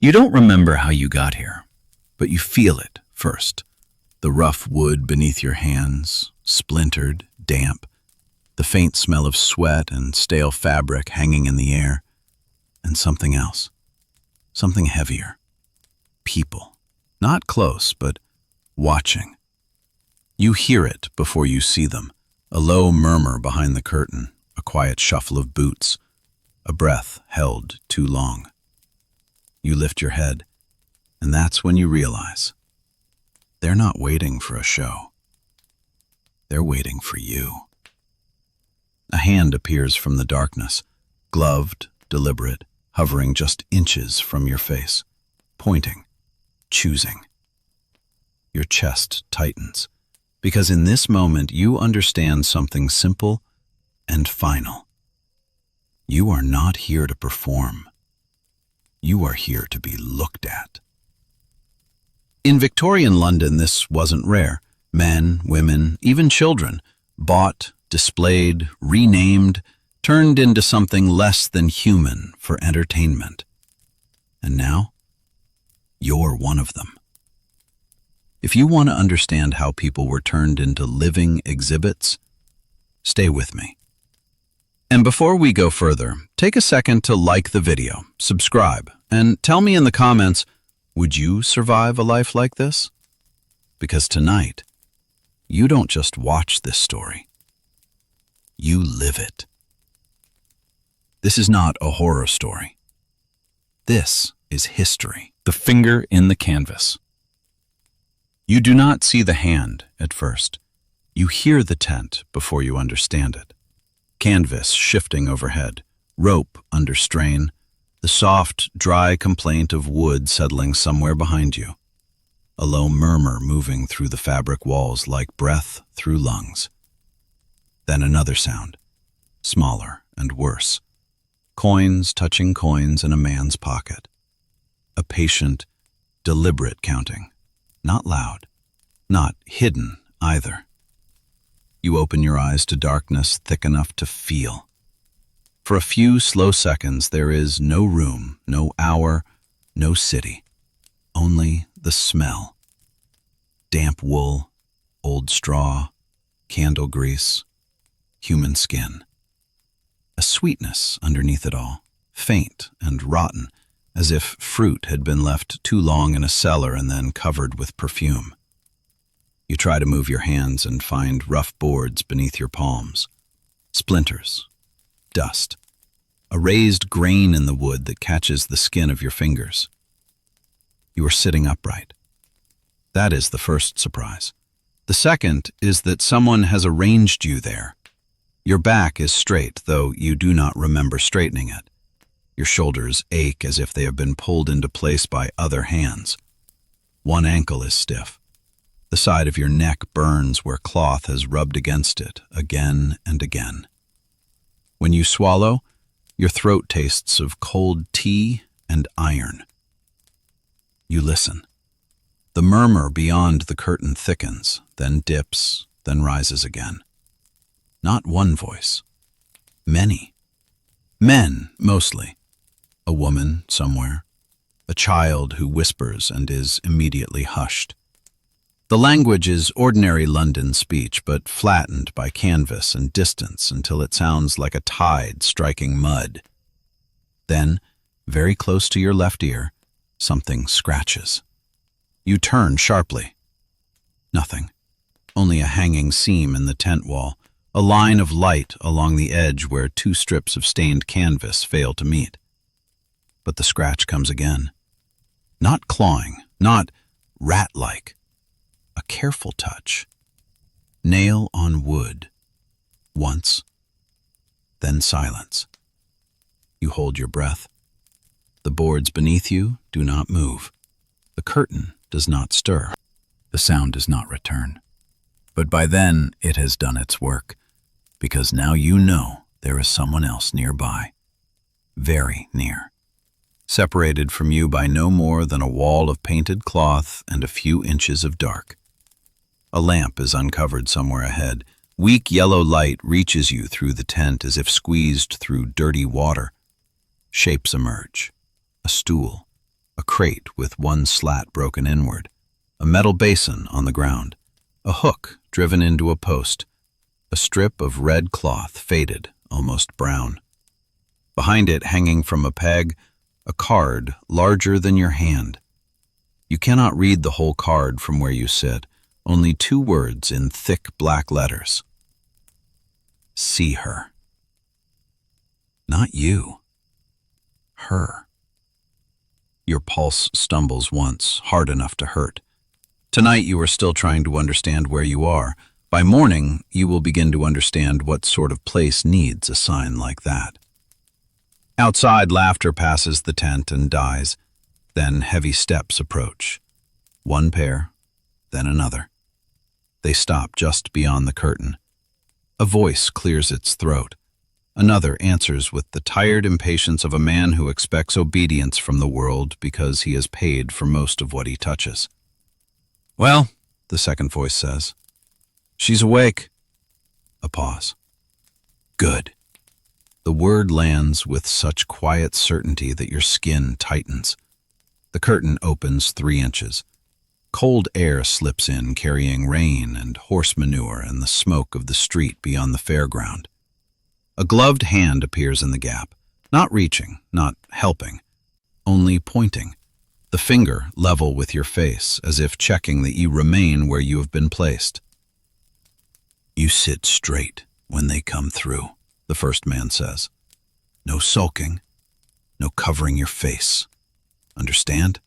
You don't remember how you got here, but you feel it first. The rough wood beneath your hands, splintered, damp, the faint smell of sweat and stale fabric hanging in the air, and something else, something heavier. People, not close, but watching. You hear it before you see them, a low murmur behind the curtain, a quiet shuffle of boots, a breath held too long. You lift your head, and that's when you realize they're not waiting for a show. They're waiting for you. A hand appears from the darkness, gloved, deliberate, hovering just inches from your face, pointing, choosing. Your chest tightens, because in this moment you understand something simple and final. You are not here to perform. You are here to be looked at. In Victorian London, this wasn't rare. Men, women, even children, bought, displayed, renamed, turned into something less than human for entertainment. And now, you're one of them. If you want to understand how people were turned into living exhibits, stay with me. And before we go further, take a second to like the video, subscribe, and tell me in the comments, would you survive a life like this? Because tonight, you don't just watch this story. You live it. This is not a horror story. This is history. The finger in the canvas. You do not see the hand at first. You hear the tent before you understand it. Canvas shifting overhead, rope under strain, the soft, dry complaint of wood settling somewhere behind you. A low murmur moving through the fabric walls like breath through lungs. Then another sound, smaller and worse. Coins touching coins in a man's pocket. A patient, deliberate counting. Not loud, not hidden either. You open your eyes to darkness thick enough to feel. For a few slow seconds, there is no room, no hour, no city. Only the smell. Damp wool, old straw, candle grease, human skin. A sweetness underneath it all, faint and rotten, as if fruit had been left too long in a cellar and then covered with perfume. You try to move your hands and find rough boards beneath your palms. Splinters, dust, a raised grain in the wood that catches the skin of your fingers. You are sitting upright. That is the first surprise. The second is that someone has arranged you there. Your back is straight, though you do not remember straightening it. Your shoulders ache as if they have been pulled into place by other hands. One ankle is stiff. The side of your neck burns where cloth has rubbed against it again and again. When you swallow, your throat tastes of cold tea and iron. You listen. The murmur beyond the curtain thickens, then dips, then rises again. Not one voice. Many. Men, mostly. A woman somewhere. A child who whispers and is immediately hushed. The language is ordinary London speech, but flattened by canvas and distance until it sounds like a tide striking mud. Then, very close to your left ear, something scratches. You turn sharply. Nothing. Only a hanging seam in the tent wall, a line of light along the edge where two strips of stained canvas fail to meet. But the scratch comes again. Not clawing, not rat-like. A careful touch. Nail on wood. Once. Then silence. You hold your breath. The boards beneath you do not move. The curtain does not stir. The sound does not return. But by then, it has done its work, because now you know there is someone else nearby. Very near. Separated from you by no more than a wall of painted cloth and a few inches of dark. A lamp is uncovered somewhere ahead. Weak yellow light reaches you through the tent as if squeezed through dirty water. Shapes emerge. A stool. a crate with one slat broken inward, a metal basin on the ground, a hook driven into a post, a strip of red cloth faded, almost brown. Behind it, hanging from a peg, a card larger than your hand. You cannot read the whole card from where you sit, only 2 words in thick black letters. See her. Not you. Her. Your pulse stumbles once, hard enough to hurt. Tonight you are still trying to understand where you are. By morning, you will begin to understand what sort of place needs a sign like that. Outside, laughter passes the tent and dies. Then heavy steps approach. One pair, then another. They stop just beyond the curtain. A voice clears its throat. Another answers with the tired impatience of a man who expects obedience from the world because he is paid for most of what he touches. "Well," the second voice says. "She's awake." A pause. "Good." The word lands with such quiet certainty that your skin tightens. The curtain opens 3 inches. Cold air slips in, carrying rain and horse manure and the smoke of the street beyond the fairground. A gloved hand appears in the gap, not reaching, not helping, only pointing, the finger level with your face, as if checking that you remain where you have been placed. "You sit straight when they come through," the first man says. "No sulking, no covering your face. Understand?"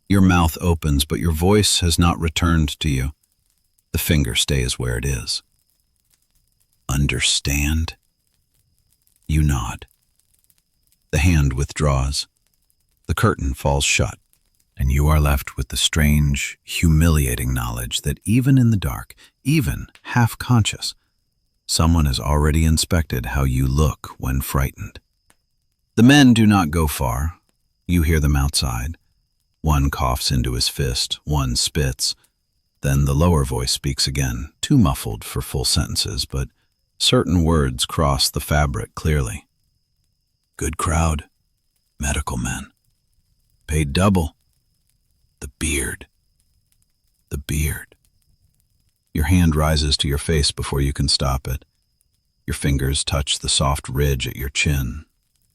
Your mouth opens, but your voice has not returned to you. The finger stays where it is. Understand? You nod. The hand withdraws. The curtain falls shut, and you are left with the strange, humiliating knowledge that even in the dark, even half-conscious, someone has already inspected how you look when frightened. The men do not go far. You hear them outside. One coughs into his fist, one spits. Then the lower voice speaks again, too muffled for full sentences, but certain words cross the fabric clearly. "Good crowd. Medical men. Paid double. The beard. The beard." Your hand rises to your face before you can stop it. Your fingers touch the soft ridge at your chin,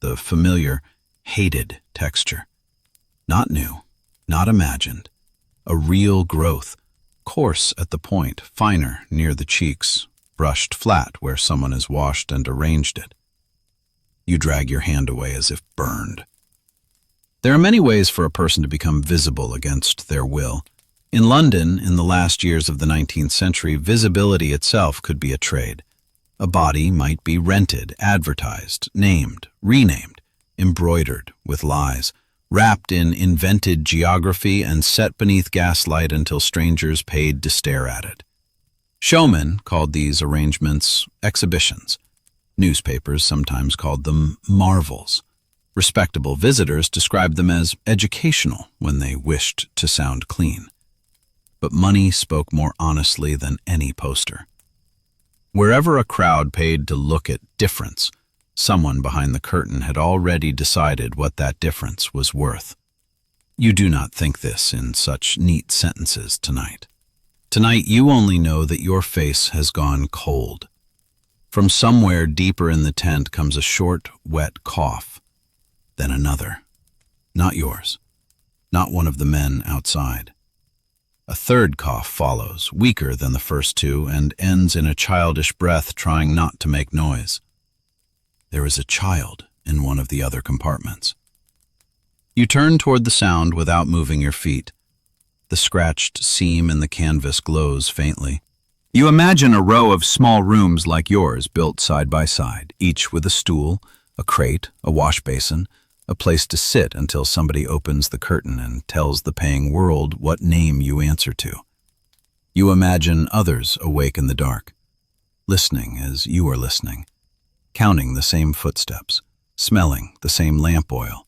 the familiar, hated texture. Not new, not imagined. A real growth, coarse at the point, finer near the cheeks, brushed flat where someone has washed and arranged it. You drag your hand away as if burned. There are many ways for a person to become visible against their will. In London, in the last years of the 19th century, visibility itself could be a trade. A body might be rented, advertised, named, renamed, embroidered with lies, wrapped in invented geography and set beneath gaslight until strangers paid to stare at it. Showmen called these arrangements exhibitions. Newspapers sometimes called them marvels. Respectable visitors described them as educational when they wished to sound clean. But money spoke more honestly than any poster. Wherever a crowd paid to look at difference, someone behind the curtain had already decided what that difference was worth. You do not think this in such neat sentences tonight. Tonight you only know that your face has gone cold. From somewhere deeper in the tent comes a short, wet cough, then another. Not yours, not one of the men outside. A third cough follows, weaker than the first 2, and ends in a childish breath trying not to make noise. There is a child in one of the other compartments. You turn toward the sound without moving your feet. The scratched seam in the canvas glows faintly. You imagine a row of small rooms like yours built side by side, each with a stool, a crate, a wash basin, a place to sit until somebody opens the curtain and tells the paying world what name you answer to. You imagine others awake in the dark, listening as you are listening, counting the same footsteps, smelling the same lamp oil,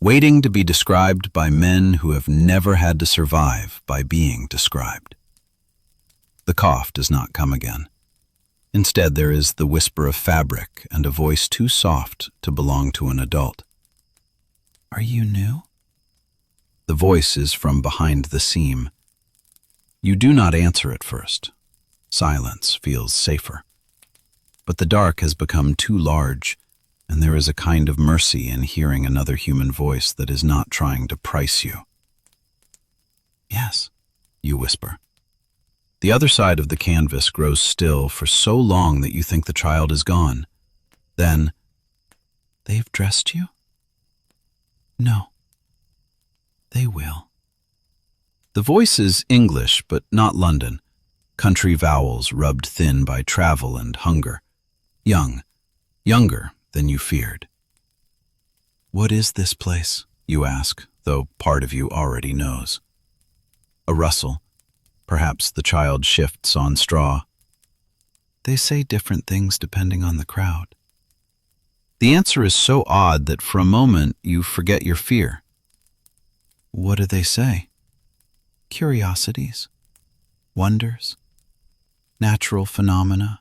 waiting to be described by men who have never had to survive by being described. The cough does not come again. Instead, there is the whisper of fabric and a voice too soft to belong to an adult. "Are you new?" The voice is from behind the seam. You do not answer at first. Silence feels safer. But the dark has become too large, and there is a kind of mercy in hearing another human voice that is not trying to price you. Yes, you whisper. The other side of the canvas grows still for so long that you think the child is gone. Then, they've dressed you? No. They will. The voice is English, but not London. Country vowels rubbed thin by travel and hunger. Young, younger than you feared. What is this place, you ask, though part of you already knows. A rustle. Perhaps the child shifts on straw. They say different things depending on the crowd. The answer is so odd that for a moment you forget your fear. What do they say? Curiosities, wonders, natural phenomena,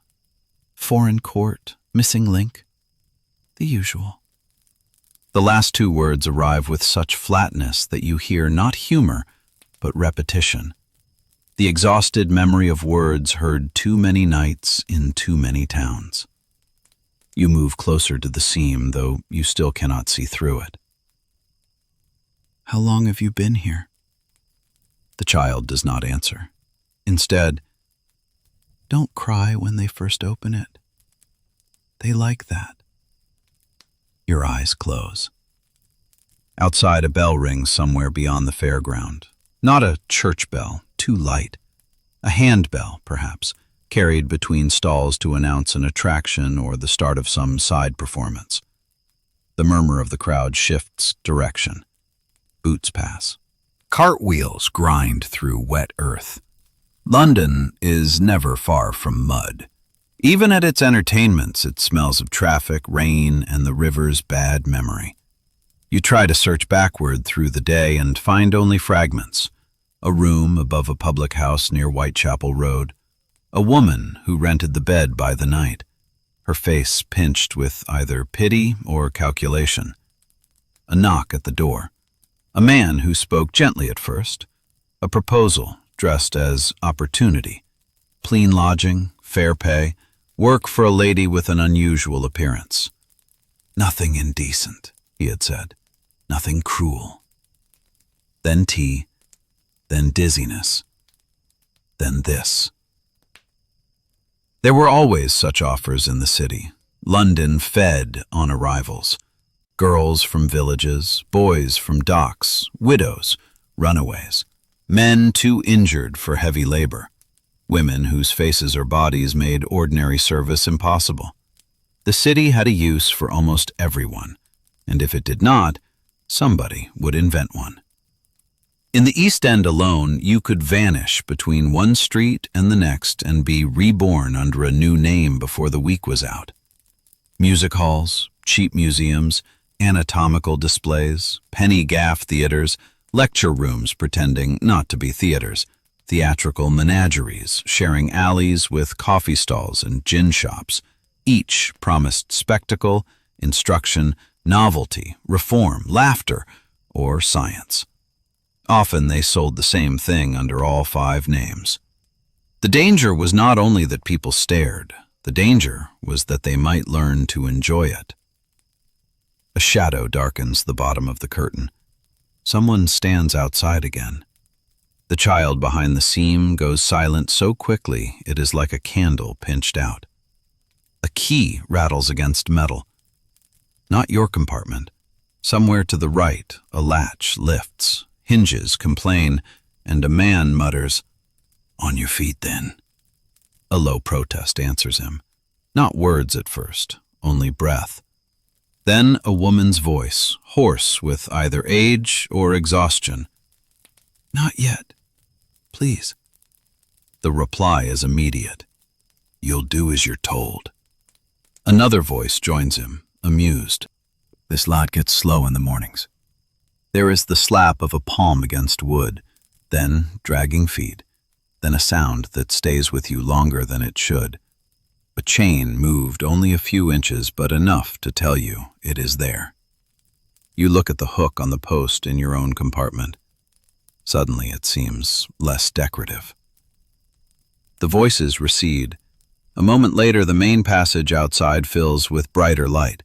foreign court, missing link, the usual. The last two words arrive with such flatness that you hear not humor, but repetition. The exhausted memory of words heard too many nights in too many towns. You move closer to the seam, though you still cannot see through it. How long have you been here? The child does not answer. Instead, don't cry when they first open it. They like that. Your eyes close. Outside, a bell rings somewhere beyond the fairground. Not a church bell, too light. A handbell, perhaps, carried between stalls to announce an attraction or the start of some side performance. The murmur of the crowd shifts direction. Boots pass. Cartwheels grind through wet earth. London is never far from mud. Even at its entertainments, it smells of traffic, rain, and the river's bad memory. You try to search backward through the day and find only fragments. A room above a public house near Whitechapel Road. A woman who rented the bed by the night. Her face pinched with either pity or calculation. A knock at the door. A man who spoke gently at first. A proposal dressed as opportunity. Clean lodging, fair pay, work for a lady with an unusual appearance. Nothing indecent, he had said. Nothing cruel. Then tea, then dizziness, then this. There were always such offers in the city. London fed on arrivals. Girls from villages, boys from docks, widows, runaways, men too injured for heavy labor, women whose faces or bodies made ordinary service impossible. The city had a use for almost everyone, and if it did not, somebody would invent one. In the East End alone, you could vanish between one street and the next and be reborn under a new name before the week was out. Music halls, cheap museums, anatomical displays, penny gaff theaters, lecture rooms pretending not to be theaters, theatrical menageries sharing alleys with coffee stalls and gin shops. Each promised spectacle, instruction, novelty, reform, laughter, or science. Often they sold the same thing under all 5 names. The danger was not only that people stared, the danger was that they might learn to enjoy it. A shadow darkens the bottom of the curtain. Someone stands outside again. The child behind the seam goes silent so quickly it is like a candle pinched out. A key rattles against metal. Not your compartment. Somewhere to the right, a latch lifts. Hinges complain, and a man mutters, "On your feet, then." A low protest answers him. Not words at first, only breath. Then a woman's voice, hoarse with either age or exhaustion. "Not yet. Please." The reply is immediate. "You'll do as you're told." Another voice joins him, amused. "This lot gets slow in the mornings." There is the slap of a palm against wood, then dragging feet, then a sound that stays with you longer than it should. A chain moved only a few inches, but enough to tell you it is there. You look at the hook on the post in your own compartment. Suddenly it seems less decorative. The voices recede. A moment later, the main passage outside fills with brighter light.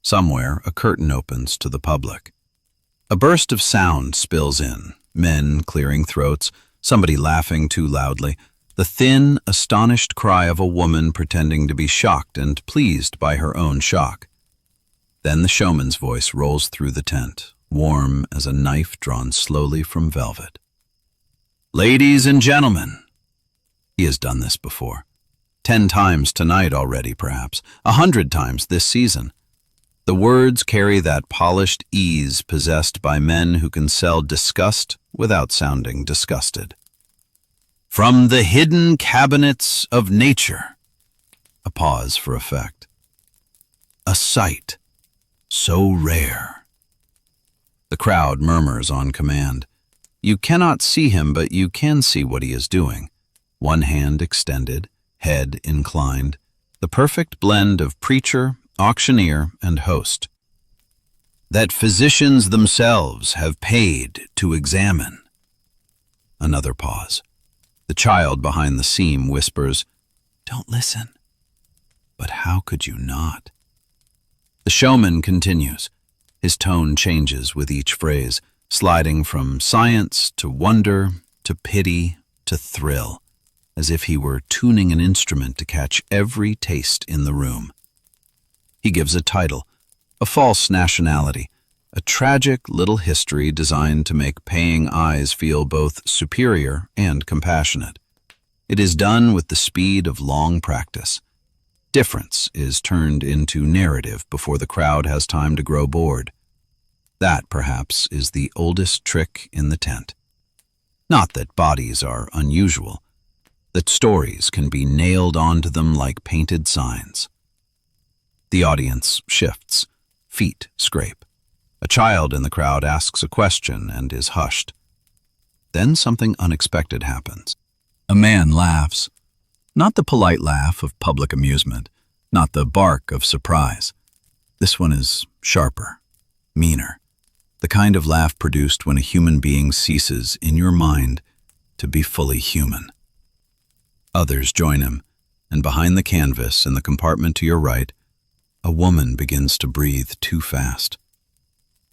Somewhere, a curtain opens to the public. A burst of sound spills in, men clearing throats, somebody laughing too loudly, the thin, astonished cry of a woman pretending to be shocked and pleased by her own shock. Then the showman's voice rolls through the tent, warm as a knife drawn slowly from velvet. Ladies and gentlemen. He has done this before. 10 times tonight already, perhaps. 100 times this season. The words carry that polished ease possessed by men who can sell disgust without sounding disgusted. From the hidden cabinets of nature. A pause for effect. A sight so rare. The crowd murmurs on command. You cannot see him, but you can see what he is doing. One hand extended, head inclined, the perfect blend of preacher, auctioneer, and host. That physicians themselves have paid to examine. Another pause. The child behind the seam whispers, "Don't listen." But how could you not? The showman continues. His tone changes with each phrase, sliding from science to wonder to pity to thrill, as if he were tuning an instrument to catch every taste in the room. He gives a title, a false nationality, a tragic little history designed to make paying eyes feel both superior and compassionate. It is done with the speed of long practice. Difference is turned into narrative before the crowd has time to grow bored. That, perhaps, is the oldest trick in the tent. Not that bodies are unusual, that stories can be nailed onto them like painted signs. The audience shifts, feet scrape. A child in the crowd asks a question and is hushed. Then something unexpected happens. A man laughs. Not the polite laugh of public amusement, not the bark of surprise. This one is sharper, meaner, the kind of laugh produced when a human being ceases, in your mind, to be fully human. Others join him, and behind the canvas, in the compartment to your right, a woman begins to breathe too fast.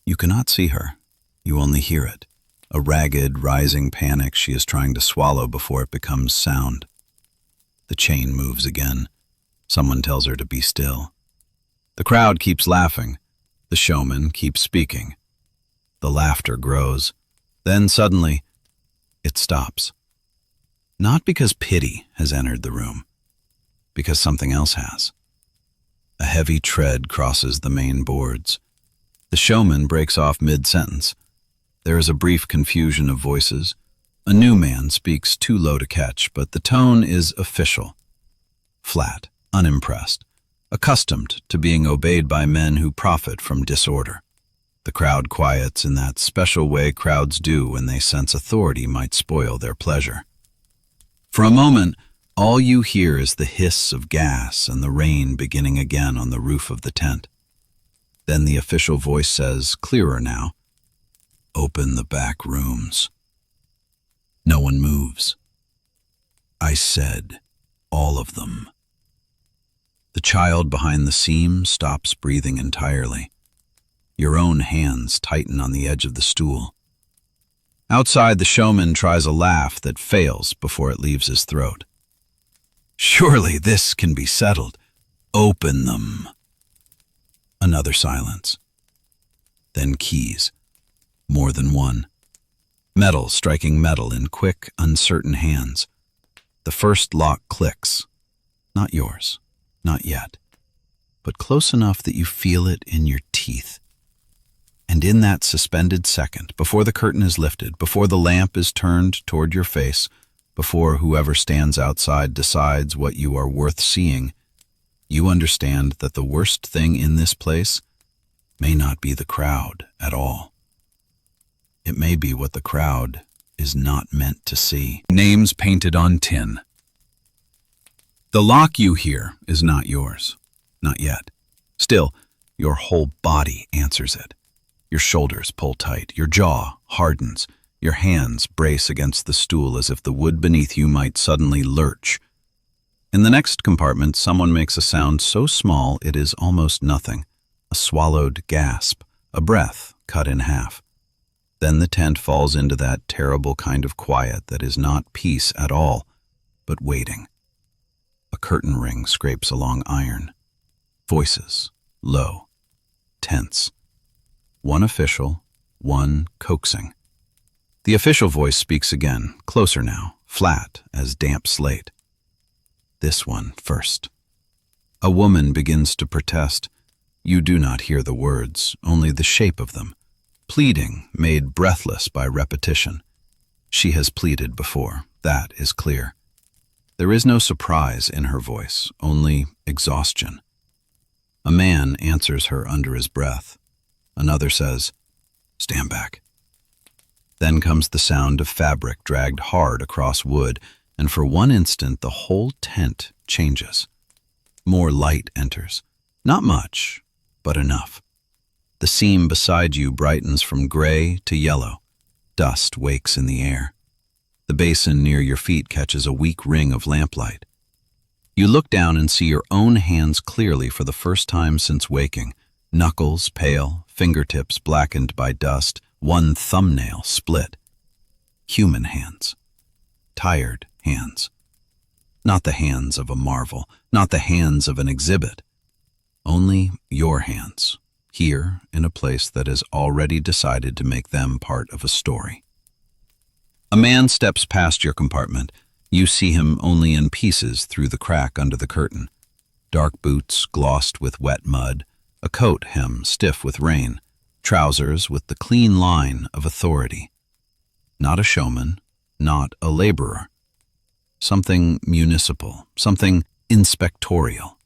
You cannot see her, you only hear it, a ragged, rising panic she is trying to swallow before it becomes sound. The chain moves again. Someone tells her to be still. The crowd keeps laughing. The showman keeps speaking. The laughter grows. Then suddenly, it stops. Not because pity has entered the room, because something else has. A heavy tread crosses the main boards. The showman breaks off mid-sentence. There is a brief confusion of voices. A new man speaks too low to catch, but the tone is official. Flat, unimpressed, accustomed to being obeyed by men who profit from disorder. The crowd quiets in that special way crowds do when they sense authority might spoil their pleasure. For a moment, all you hear is the hiss of gas and the rain beginning again on the roof of the tent. Then the official voice says, clearer now, "Open the back rooms." No one moves. I said, all of them. The child behind the seam stops breathing entirely. Your own hands tighten on the edge of the stool. Outside, the showman tries a laugh that fails before it leaves his throat. Surely this can be settled. Open them. Another silence. Then keys. More than one. Metal striking metal in quick, uncertain hands. The first lock clicks. Not yours. Not yet. But close enough that you feel it in your teeth. And in that suspended second, before the curtain is lifted, before the lamp is turned toward your face, before whoever stands outside decides what you are worth seeing, you understand that the worst thing in this place may not be the crowd at all. It may be what the crowd is not meant to see. Names painted on tin. The lock you hear is not yours. Not yet. Still, your whole body answers it. Your shoulders pull tight. Your jaw hardens. Your hands brace against the stool as if the wood beneath you might suddenly lurch. In the next compartment, someone makes a sound so small it is almost nothing. A swallowed gasp, a breath cut in half. Then the tent falls into that terrible kind of quiet that is not peace at all, but waiting. A curtain ring scrapes along iron. Voices, low, tense. One official, one coaxing. The official voice speaks again, closer now, flat as damp slate. This one first. A woman begins to protest. You do not hear the words, only the shape of them. Pleading, made breathless by repetition. She has pleaded before, that is clear. There is no surprise in her voice, only exhaustion. A man answers her under his breath. Another says, "Stand back." Then comes the sound of fabric dragged hard across wood, and for one instant the whole tent changes. More light enters. Not much, but enough. The seam beside you brightens from gray to yellow. Dust wakes in the air. The basin near your feet catches a weak ring of lamplight. You look down and see your own hands clearly for the first time since waking. Knuckles pale, fingertips blackened by dust, one thumbnail split. Human hands. Tired hands. Not the hands of a marvel, not the hands of an exhibit. Only your hands, here in a place that has already decided to make them part of a story. A man steps past your compartment. You see him only in pieces through the crack under the curtain. Dark boots glossed with wet mud, a coat hem stiff with rain, trousers with the clean line of authority. Not a showman, not a laborer. Something municipal, something inspectorial.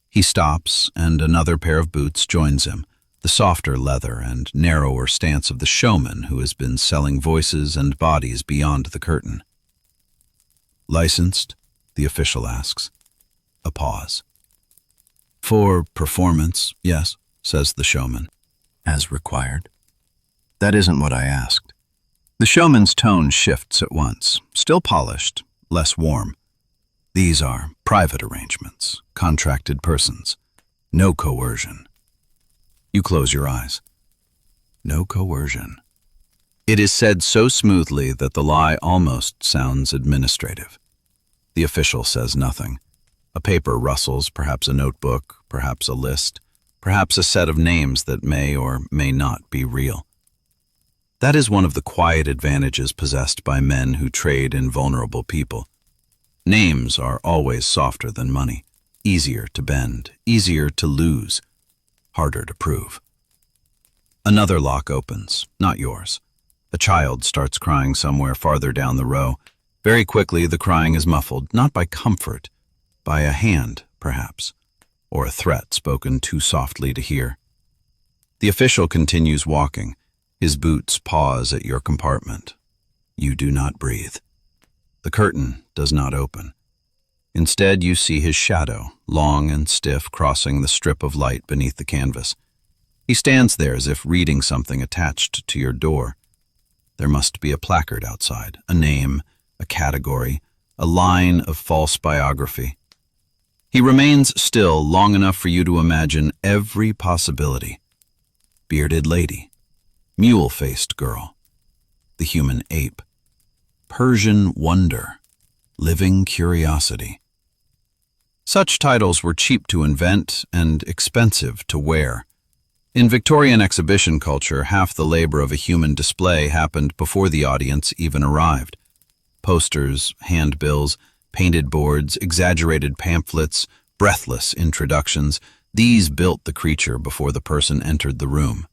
He stops, and another pair of boots joins him, the softer leather and narrower stance of the showman who has been selling voices and bodies beyond the curtain. "Licensed?" the official asks. A pause. "For performance, yes," says the showman. "As required?" "That isn't what I asked." The showman's tone shifts at once, still polished, less warm. "These are private arrangements, contracted persons. No coercion." You close your eyes. No coercion. It is said so smoothly that the lie almost sounds administrative. The official says nothing. A paper rustles, perhaps a notebook, perhaps a list, perhaps a set of names that may or may not be real. That is one of the quiet advantages possessed by men who trade in vulnerable people. Names are always softer than money, easier to bend, easier to lose, harder to prove. Another lock opens, not yours. A child starts crying somewhere farther down the row. Very quickly, the crying is muffled, not by comfort, by a hand, perhaps, or a threat spoken too softly to hear. The official continues walking. His boots pause at your compartment. You do not breathe. The curtain does not open. Instead, you see his shadow, long and stiff, crossing the strip of light beneath the canvas. He stands there as if reading something attached to your door. There must be a placard outside, a name, a category, a line of false biography. He remains still long enough for you to imagine every possibility. Bearded lady, mule-faced girl, the human ape, Persian wonder, living curiosity. Such titles were cheap to invent and expensive to wear. In Victorian exhibition culture, half the labor of a human display happened before the audience even arrived. Posters, handbills, painted boards, exaggerated pamphlets, breathless introductions, these built the creature before the person entered the room.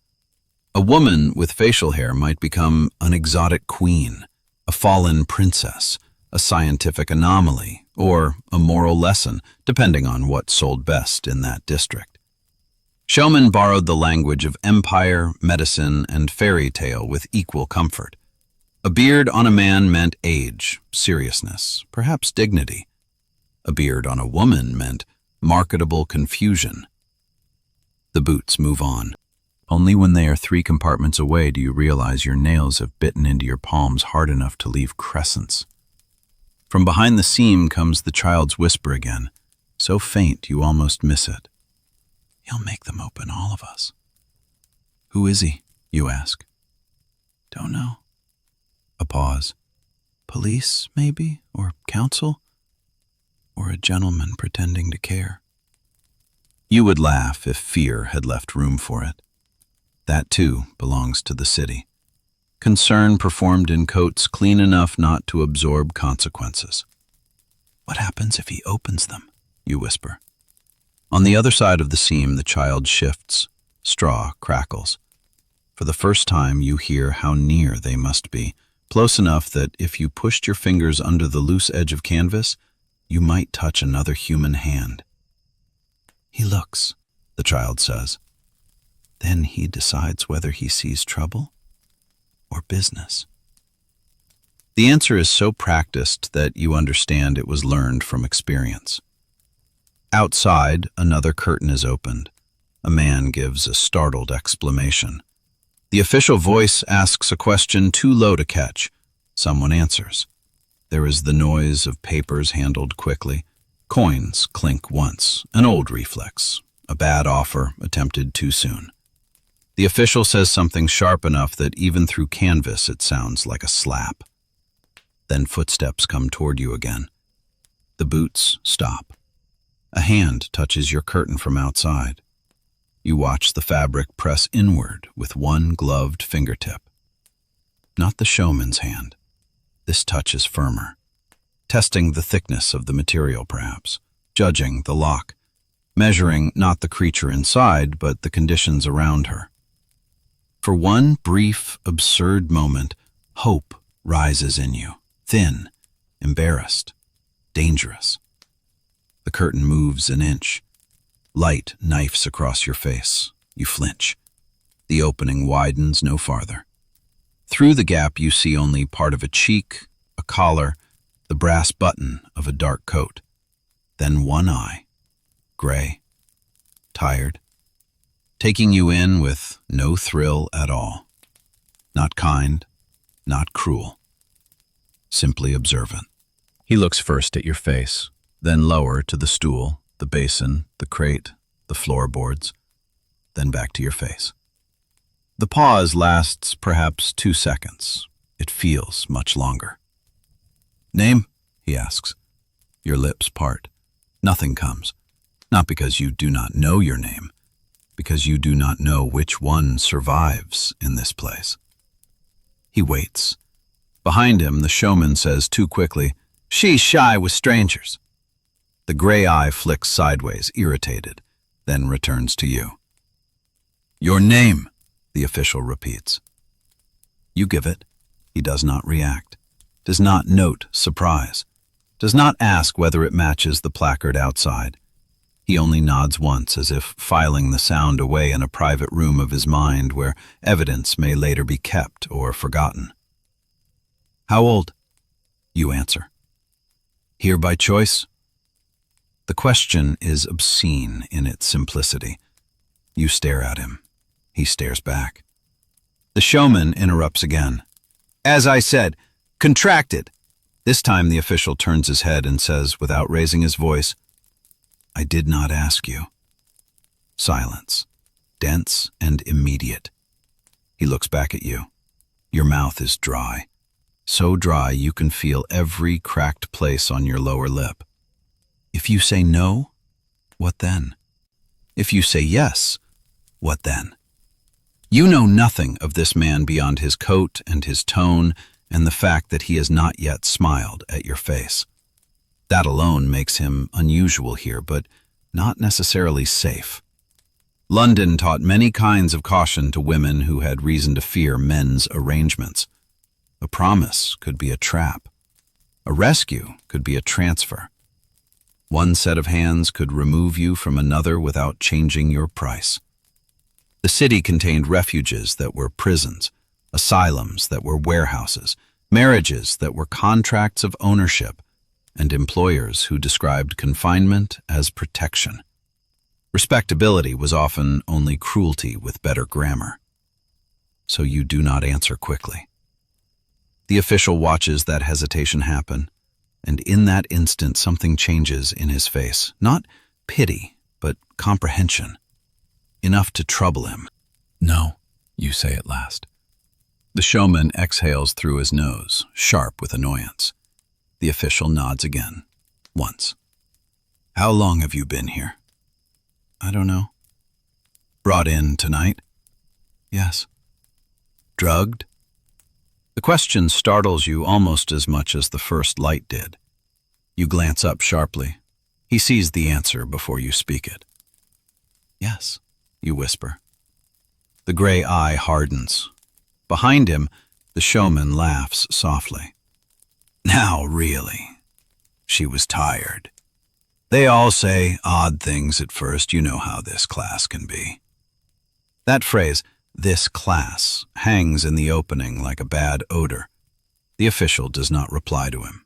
A woman with facial hair might become an exotic queen, a fallen princess, a scientific anomaly, or a moral lesson, depending on what sold best in that district. Showmen borrowed the language of empire, medicine, and fairy tale with equal comfort. A beard on a man meant age, seriousness, perhaps dignity. A beard on a woman meant marketable confusion. The boots move on. Only when they are 3 compartments away do you realize your nails have bitten into your palms hard enough to leave crescents. From behind the seam comes the child's whisper again, so faint you almost miss it. "He'll make them open, all of us." "Who is he?" you ask. "Don't know." A pause. "Police, maybe? Or council? Or a gentleman pretending to care?" You would laugh if fear had left room for it. That, too, belongs to the city. Concern performed in coats clean enough not to absorb consequences. "What happens if he opens them?" you whisper. On the other side of the seam, the child shifts. Straw crackles. For the first time, you hear how near they must be, close enough that if you pushed your fingers under the loose edge of canvas, you might touch another human hand. "He looks," the child says. "Then he decides whether he sees trouble or business." The answer is so practiced that you understand it was learned from experience. Outside, another curtain is opened. A man gives a startled exclamation. The official voice asks a question too low to catch. Someone answers. There is the noise of papers handled quickly. Coins clink once, an old reflex, a bad offer attempted too soon. The official says something sharp enough that even through canvas it sounds like a slap. Then footsteps come toward you again. The boots stop. A hand touches your curtain from outside. You watch the fabric press inward with one gloved fingertip. Not the showman's hand. This touch is firmer. Testing the thickness of the material, perhaps. Judging the lock. Measuring not the creature inside, but the conditions around her. For one brief, absurd moment, hope rises in you. Thin, embarrassed, dangerous. The curtain moves an inch. Light knifes across your face. You flinch. The opening widens no farther. Through the gap you see only part of a cheek, a collar, the brass button of a dark coat. Then one eye, gray, tired, taking you in with no thrill at all. Not kind, not cruel. Simply observant. He looks first at your face, then lower to the stool, the basin, the crate, the floorboards, then back to your face. The pause lasts perhaps 2 seconds. It feels much longer. "Name?" he asks. Your lips part. Nothing comes. Not because you do not know your name, because you do not know which one survives in this place. He waits. Behind him, the showman says too quickly, "She's shy with strangers." The gray eye flicks sideways, irritated, then returns to you. "Your name," the official repeats. You give it. He does not react, does not note surprise, does not ask whether it matches the placard outside. He only nods once, as if filing the sound away in a private room of his mind where evidence may later be kept or forgotten. "How old?" You answer. "Here by choice?" The question is obscene in its simplicity. You stare at him. He stares back. The showman interrupts again. "As I said, contracted." This time the official turns his head and says, without raising his voice, "I did not ask you." Silence, dense and immediate. He looks back at you. Your mouth is dry. So dry you can feel every cracked place on your lower lip. If you say no, what then? If you say yes, what then? You know nothing of this man beyond his coat and his tone and the fact that he has not yet smiled at your face. That alone makes him unusual here, but not necessarily safe. London taught many kinds of caution to women who had reason to fear men's arrangements. A promise could be a trap. A rescue could be a transfer. One set of hands could remove you from another without changing your price. The city contained refuges that were prisons, asylums that were warehouses, marriages that were contracts of ownership, and employers who described confinement as protection. Respectability was often only cruelty with better grammar. So you do not answer quickly. The official watches that hesitation happen, and in that instant something changes in his face. Not pity, but comprehension. Enough to trouble him. "No," you say at last. The showman exhales through his nose, sharp with annoyance. The official nods again, once. "How long have you been here?" "I don't know." "Brought in tonight?" "Yes." "Drugged?" The question startles you almost as much as the first light did. You glance up sharply. He sees the answer before you speak it. "Yes," you whisper. The gray eye hardens. Behind him, the showman laughs softly. "Now, really." She was tired. "They all say odd things at first. You know how this class can be." That phrase, "this class," hangs in the opening like a bad odor. The official does not reply to him.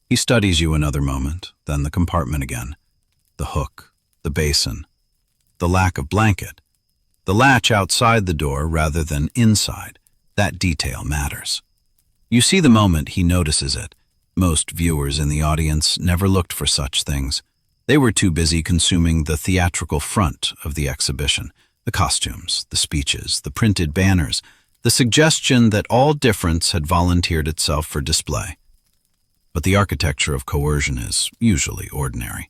He studies you another moment, then the compartment again. The hook, the basin, the lack of blanket, the latch outside the door rather than inside. That detail matters. You see the moment he notices it. Most viewers in the audience never looked for such things. They were too busy consuming the theatrical front of the exhibition, the costumes, the speeches, the printed banners, the suggestion that all difference had volunteered itself for display. But the architecture of coercion is usually ordinary.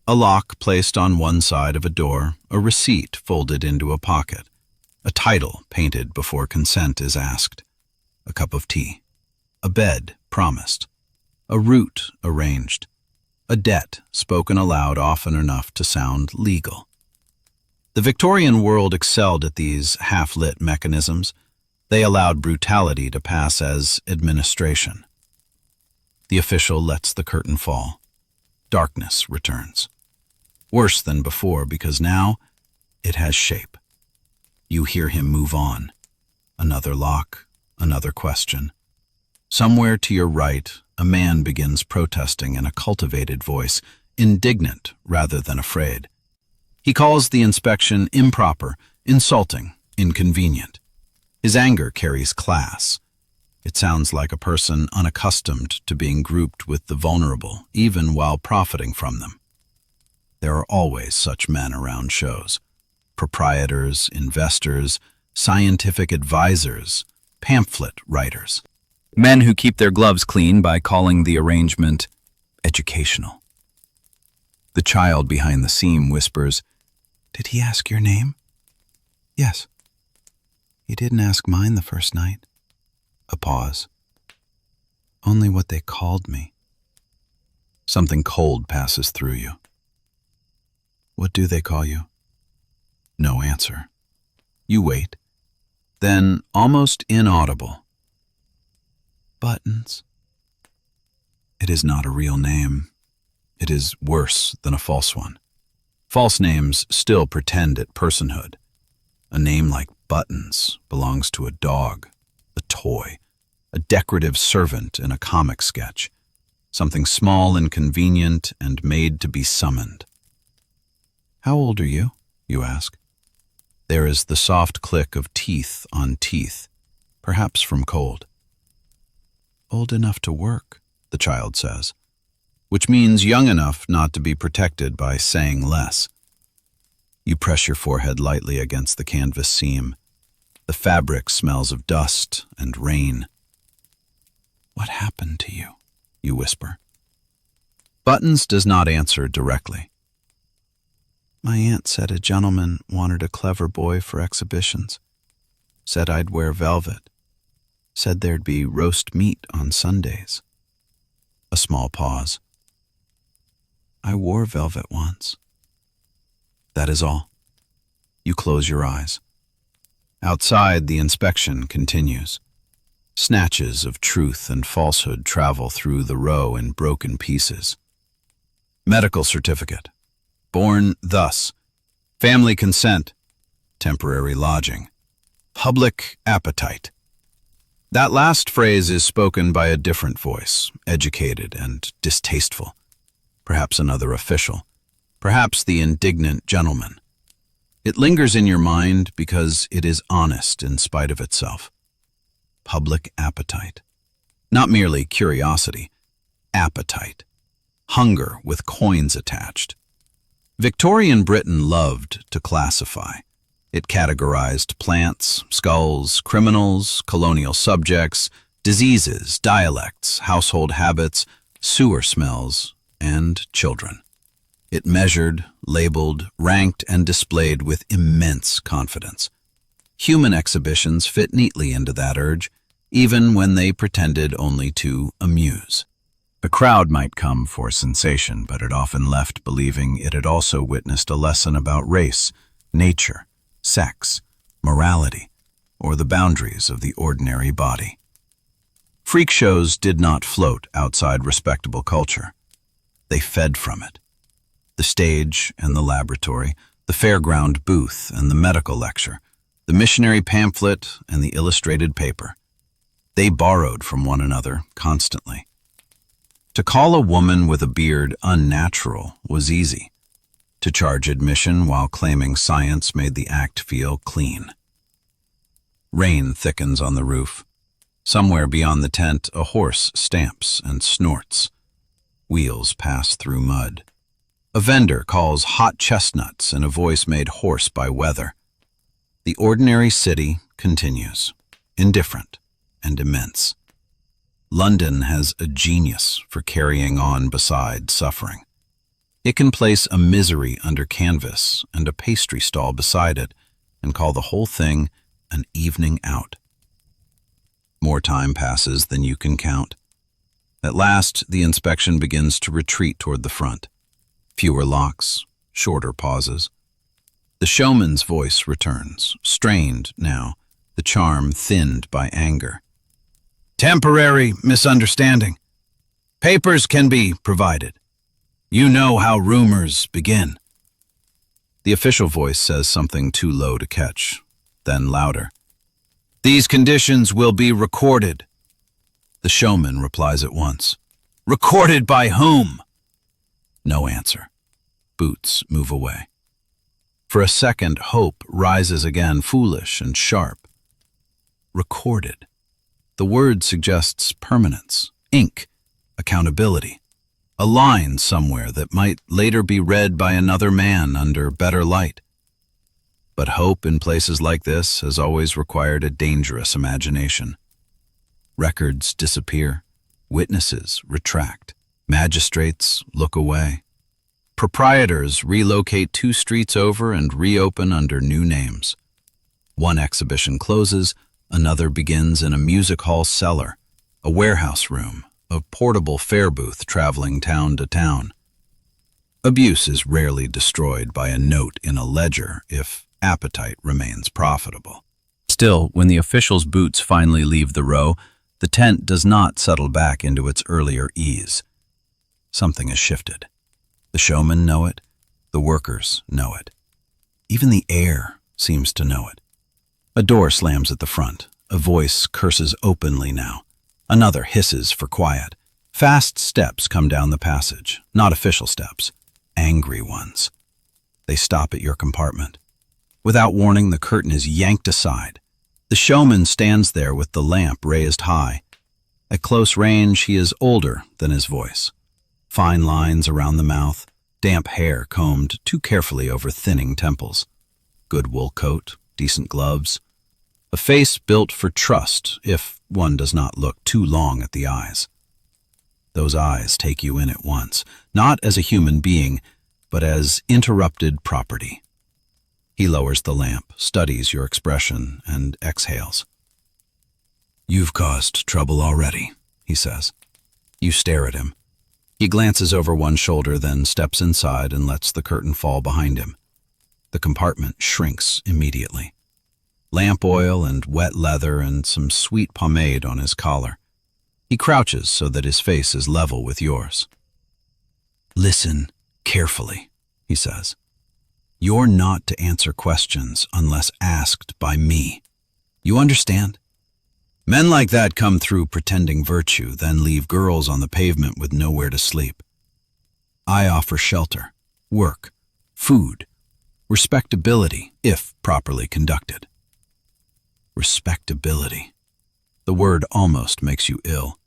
A lock placed on one side of a door, a receipt folded into a pocket, a title painted before consent is asked, a cup of tea, a bed promised, a route arranged, a debt spoken aloud often enough to sound legal. The Victorian world excelled at these half-lit mechanisms. They allowed brutality to pass as administration. The official lets the curtain fall. Darkness returns. Worse than before, because now it has shape. You hear him move on. Another lock, another question. Somewhere to your right, a man begins protesting in a cultivated voice, indignant rather than afraid. He calls the inspection improper, insulting, inconvenient. His anger carries class. It sounds like a person unaccustomed to being grouped with the vulnerable, even while profiting from them. There are always such men around shows. Proprietors, investors, scientific advisors, pamphlet writers. Men who keep their gloves clean by calling the arrangement educational. The child behind the seam whispers, "Did he ask your name?" "Yes." "He didn't ask mine the first night." A pause. "Only what they called me." Something cold passes through you. "What do they call you?" No answer. You wait. Then, almost inaudible, "Buttons." It is not a real name. It is worse than a false one. False names still pretend at personhood. A name like Buttons belongs to a dog, a toy, a decorative servant in a comic sketch, something small and convenient and made to be summoned. "How old are you?" you ask. There is the soft click of teeth on teeth, perhaps from cold. "Old enough to work," the child says, which means young enough not to be protected by saying less. You press your forehead lightly against the canvas seam. The fabric smells of dust and rain. "What happened to you?" you whisper. Buttons does not answer directly. "My aunt said a gentleman wanted a clever boy for exhibitions. Said I'd wear velvet. Said there'd be roast meat on Sundays." A small pause. "I wore velvet once." That is all. You close your eyes. Outside, the inspection continues. Snatches of truth and falsehood travel through the row in broken pieces. Medical certificate. Born thus. Family consent. Temporary lodging. Public appetite. That last phrase is spoken by a different voice, educated and distasteful. Perhaps another official. Perhaps the indignant gentleman. It lingers in your mind because it is honest in spite of itself. Public appetite. Not merely curiosity, appetite. Hunger with coins attached. Victorian Britain loved to classify. It categorized plants, skulls, criminals, colonial subjects, diseases, dialects, household habits, sewer smells, and children. It measured, labeled, ranked, and displayed with immense confidence. Human exhibitions fit neatly into that urge, even when they pretended only to amuse. The crowd might come for sensation, but it often left believing it had also witnessed a lesson about race, nature, sex, morality, or the boundaries of the ordinary body. Freak shows did not float outside respectable culture. They fed from it. The stage and the laboratory, the fairground booth and the medical lecture, the missionary pamphlet and the illustrated paper. They borrowed from one another constantly. To call a woman with a beard unnatural was easy. To charge admission while claiming science made the act feel clean. Rain thickens on the roof. Somewhere beyond the tent, a horse stamps and snorts. Wheels pass through mud. A vendor calls hot chestnuts in a voice made hoarse by weather. The ordinary city continues, indifferent and immense. London has a genius for carrying on beside suffering. It can place a misery under canvas and a pastry stall beside it and call the whole thing an evening out. More time passes than you can count. At last, the inspection begins to retreat toward the front. Fewer locks, shorter pauses. The showman's voice returns, strained now, the charm thinned by anger. Temporary misunderstanding. Papers can be provided. You know how rumors begin. The official voice says something too low to catch, then louder. These conditions will be recorded. The showman replies at once. Recorded by whom? No answer. Boots move away. For a second, hope rises again, foolish and sharp. Recorded. The word suggests permanence, ink, accountability. A line somewhere that might later be read by another man under better light. But hope in places like this has always required a dangerous imagination. Records disappear. Witnesses retract. Magistrates look away. Proprietors relocate 2 streets over and reopen under new names. One exhibition closes, another begins in a music hall cellar, a warehouse room, a portable fare booth traveling town to town. Abuse is rarely destroyed by a note in a ledger if appetite remains profitable. Still, when the official's boots finally leave the row, the tent does not settle back into its earlier ease. Something has shifted. The showmen know it. The workers know it. Even the air seems to know it. A door slams at the front. A voice curses openly now. Another hisses for quiet. Fast steps come down the passage. Not official steps. Angry ones. They stop at your compartment. Without warning, the curtain is yanked aside. The showman stands there with the lamp raised high. At close range, he is older than his voice. Fine lines around the mouth, damp hair combed too carefully over thinning temples. Good wool coat, decent gloves. A face built for trust if one does not look too long at the eyes. Those eyes take you in at once, not as a human being, but as interrupted property. He lowers the lamp, studies your expression, and exhales. You've caused trouble already, he says. You stare at him. He glances over one shoulder, then steps inside and lets the curtain fall behind him. The compartment shrinks immediately. Lamp oil and wet leather and some sweet pomade on his collar. He crouches so that his face is level with yours. Listen carefully, he says. You're not to answer questions unless asked by me. You understand? Men like that come through pretending virtue, then leave girls on the pavement with nowhere to sleep. I offer shelter, work, food, Respectability, if properly conducted. Respectability. The word almost makes you ill.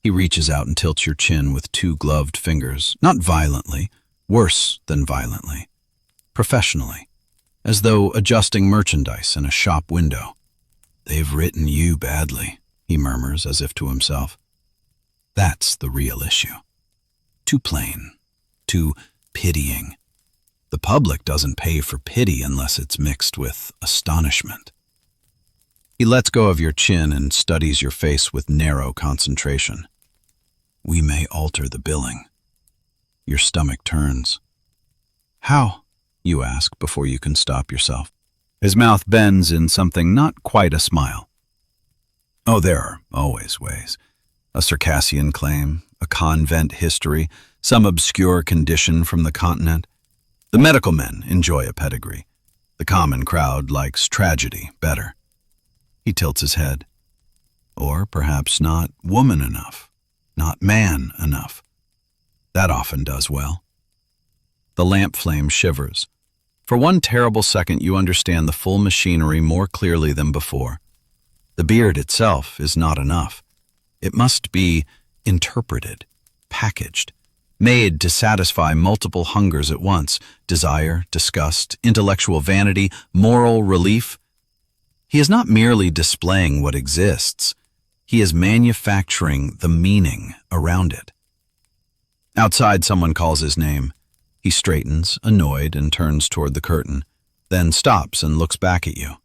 He reaches out and tilts your chin with two gloved fingers, not violently, worse than violently, professionally, as though adjusting merchandise in a shop window. "They've written you badly," he murmurs as if to himself. That's the real issue. Too plain, too pitying. The public doesn't pay for pity unless it's mixed with astonishment. He lets go of your chin and studies your face with narrow concentration. "We may alter the billing." Your stomach turns. "How?" you ask before you can stop yourself. His mouth bends in something not quite a smile. "Oh, there are always ways. A Circassian claim, a convent history, some obscure condition from the continent. The medical men enjoy a pedigree. The common crowd likes tragedy better." He tilts his head. "Or perhaps not woman enough, not man enough. That often does well." The lamp flame shivers. For one terrible second you understand the full machinery more clearly than before. The beard itself is not enough. It must be interpreted, packaged, made to satisfy multiple hungers at once: desire, disgust, intellectual vanity, moral relief. He is not merely displaying what exists. He is manufacturing the meaning around it. Outside, someone calls his name. He straightens, annoyed, and turns toward the curtain, then stops and looks back at you.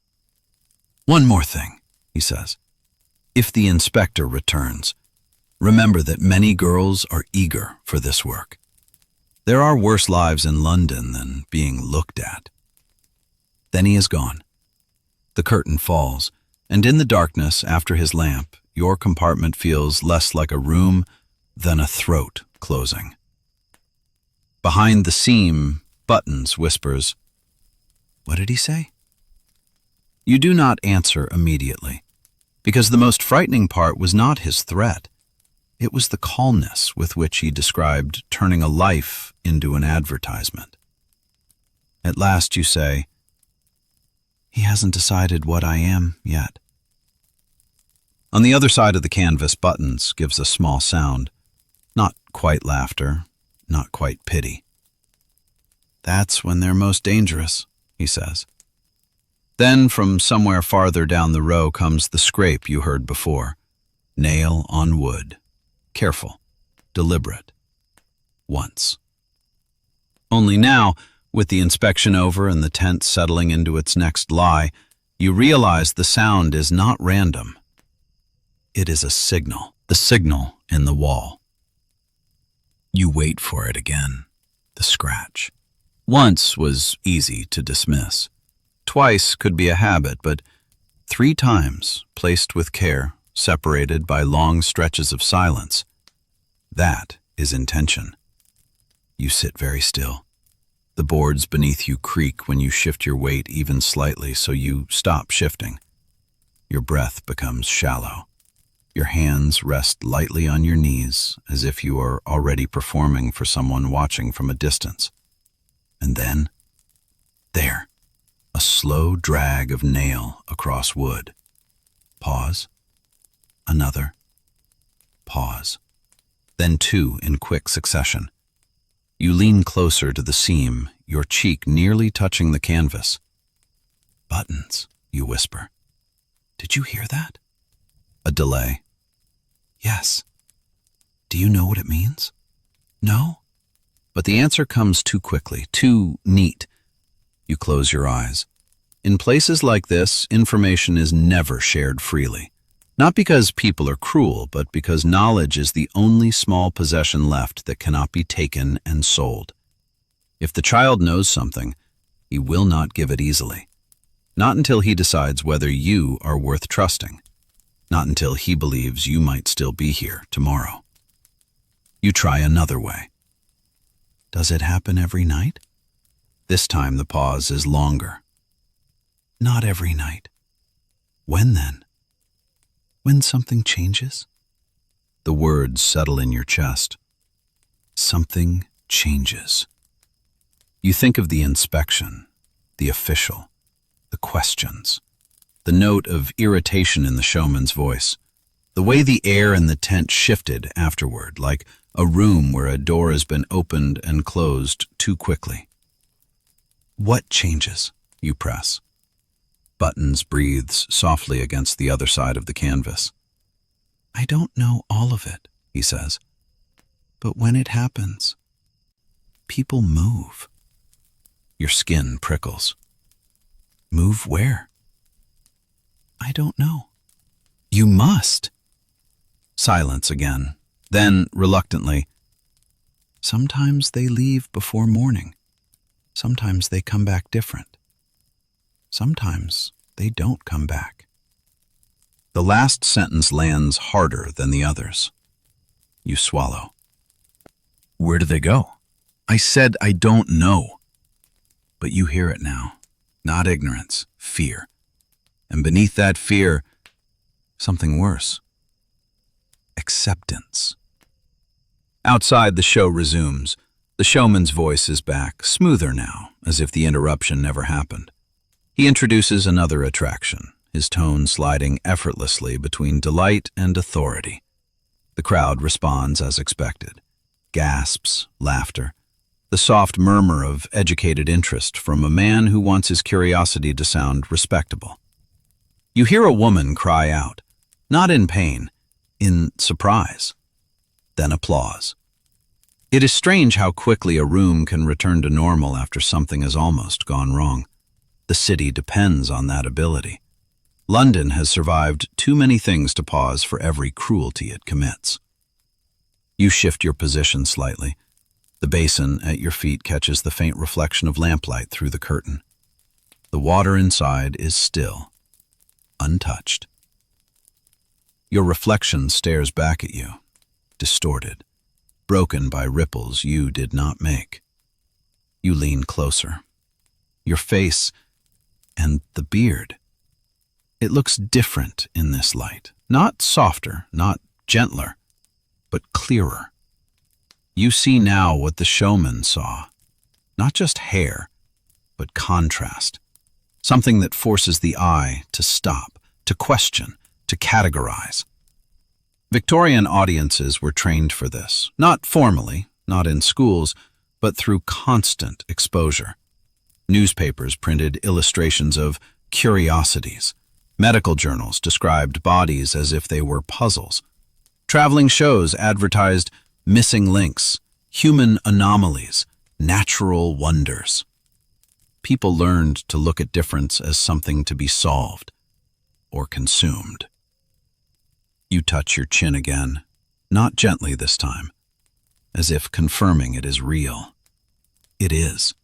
"One more thing," he says. "If the inspector returns, remember that many girls are eager for this work. There are worse lives in London than being looked at." Then he is gone. The curtain falls, and in the darkness after his lamp, your compartment feels less like a room than a throat closing. Behind the seam, Buttons whispers, "What did he say?" You do not answer immediately, because the most frightening part was not his threat. It was the calmness with which he described turning a life into an advertisement. At last you say, "He hasn't decided what I am yet." On the other side of the canvas, Buttons gives a small sound. Not quite laughter, not quite pity. "That's when they're most dangerous," he says. Then from somewhere farther down the row comes the scrape you heard before. Nail on wood. Careful, deliberate. Once. Only now, with the inspection over and the tent settling into its next lie, you realize the sound is not random. It is a signal, the signal in the wall. You wait for it again, the scratch. Once was easy to dismiss. Twice could be a habit, but 3 times, placed with care, separated by long stretches of silence, that is intention. You sit very still. The boards beneath you creak when you shift your weight even slightly, so you stop shifting. Your breath becomes shallow. Your hands rest lightly on your knees, as if you are already performing for someone watching from a distance. And then, there, a slow drag of nail across wood. Pause. Another. Pause. Then 2 in quick succession. You lean closer to the seam, your cheek nearly touching the canvas. "Buttons," you whisper. "Did you hear that?" A delay. "Yes." "Do you know what it means?" "No." But the answer comes too quickly, too neat. You close your eyes. In places like this, information is never shared freely. Not because people are cruel, but because knowledge is the only small possession left that cannot be taken and sold. If the child knows something, he will not give it easily. Not until he decides whether you are worth trusting. Not until he believes you might still be here tomorrow. You try another way. "Does it happen every night?" This time the pause is longer. "Not every night." "When then?" "When something changes." The words settle in your chest. Something changes. You think of the inspection, the official, the questions, the note of irritation in the showman's voice, the way the air in the tent shifted afterward, like a room where a door has been opened and closed too quickly. What changes? You press. Buttons breathes softly against the other side of the canvas. I don't know all of it, he says. But when it happens, people move. Your skin prickles. Move where? I don't know. You must. Silence again. Then, reluctantly, sometimes they leave before morning. Sometimes they come back different. Sometimes they don't come back. The last sentence lands harder than the others. You swallow. Where do they go? I said I don't know. But you hear it now. Not ignorance, fear. And beneath that fear, something worse. Acceptance. Outside, the show resumes. The showman's voice is back, smoother now, as if the interruption never happened. He introduces another attraction, his tone sliding effortlessly between delight and authority. The crowd responds as expected. Gasps, laughter, the soft murmur of educated interest from a man who wants his curiosity to sound respectable. You hear a woman cry out, not in pain, in surprise. Then applause. It is strange how quickly a room can return to normal after something has almost gone wrong. The city depends on that ability. London has survived too many things to pause for every cruelty it commits. You shift your position slightly. The basin at your feet catches the faint reflection of lamplight through the curtain. The water inside is still, untouched. Your reflection stares back at you, distorted, broken by ripples you did not make. You lean closer. Your face and the beard. It looks different in this light. Not softer, not gentler, but clearer. You see now what the showman saw. Not just hair, but contrast. Something that forces the eye to stop, to question, to categorize. Victorian audiences were trained for this, not formally, not in schools, but through constant exposure. Newspapers printed illustrations of curiosities. Medical journals described bodies as if they were puzzles. Traveling shows advertised missing links, human anomalies, natural wonders. People learned to look at difference as something to be solved or consumed. You touch your chin again, not gently this time, as if confirming it is real. It is.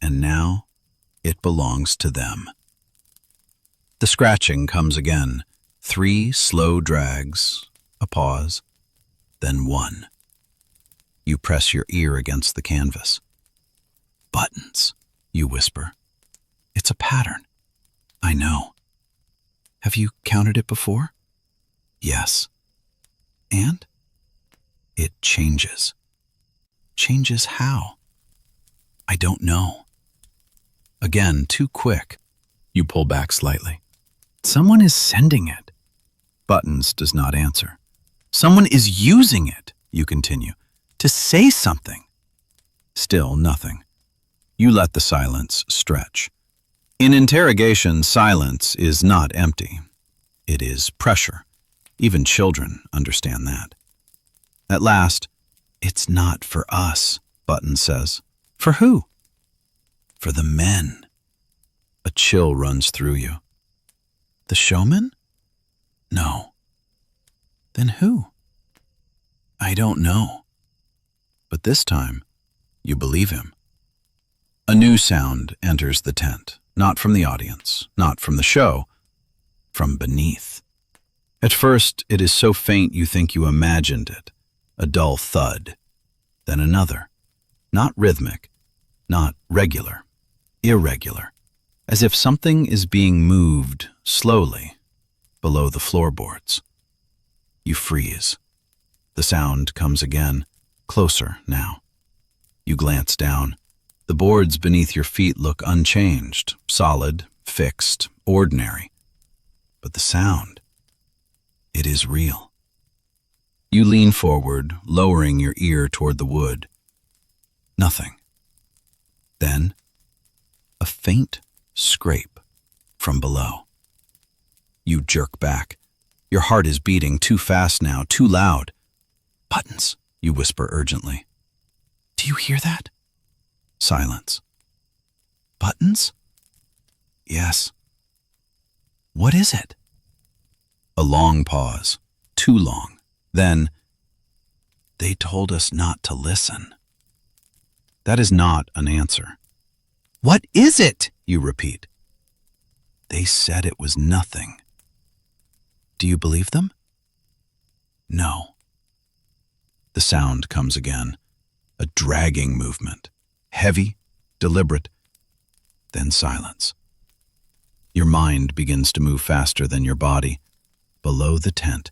And now it belongs to them. The scratching comes again. 3 slow drags, a pause, then 1. You press your ear against the canvas. Buttons, you whisper. It's a pattern. I know. Have you counted it before? Yes. And? It changes. Changes how? I don't know. Again, too quick. You pull back slightly. Someone is sending it. Buttons does not answer. Someone is using it, you continue, to say something. Still nothing. You let the silence stretch. In interrogation, silence is not empty. It is pressure. Even children understand that. At last, it's not for us, Buttons says. For who? For the men. A chill runs through you. The showman? No. Then who? I don't know. But this time, you believe him. A new sound enters the tent, not from the audience, not from the show, from beneath. At first, it is so faint you think you imagined it, a dull thud. Then another, not rhythmic, not regular, irregular, as if something is being moved slowly below the floorboards. You freeze. The sound comes again, closer now. You glance down. The boards beneath your feet look unchanged, solid, fixed, ordinary. But the sound, it is real. You lean forward, lowering your ear toward the wood. Nothing. Then, a faint scrape from below. You jerk back. Your heart is beating too fast now, too loud. Buttons, you whisper urgently. Do you hear that? Silence. Buttons? Yes. What is it? A long pause, too long. Then, they told us not to listen. That is not an answer. What is it? You repeat. They said it was nothing. Do you believe them? No. The sound comes again, a dragging movement, heavy, deliberate, then silence. Your mind begins to move faster than your body. Below the tent,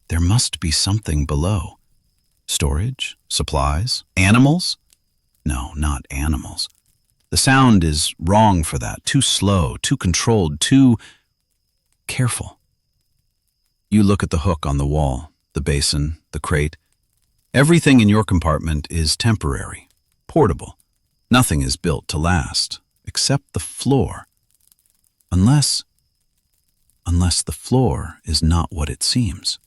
there must be something below. Storage? Supplies? Animals? No, not animals. The sound is wrong for that, too slow, too controlled, too careful. You look at the hook on the wall, the basin, the crate. Everything in your compartment is temporary, portable. Nothing is built to last, except the floor. Unless the floor is not what it seems.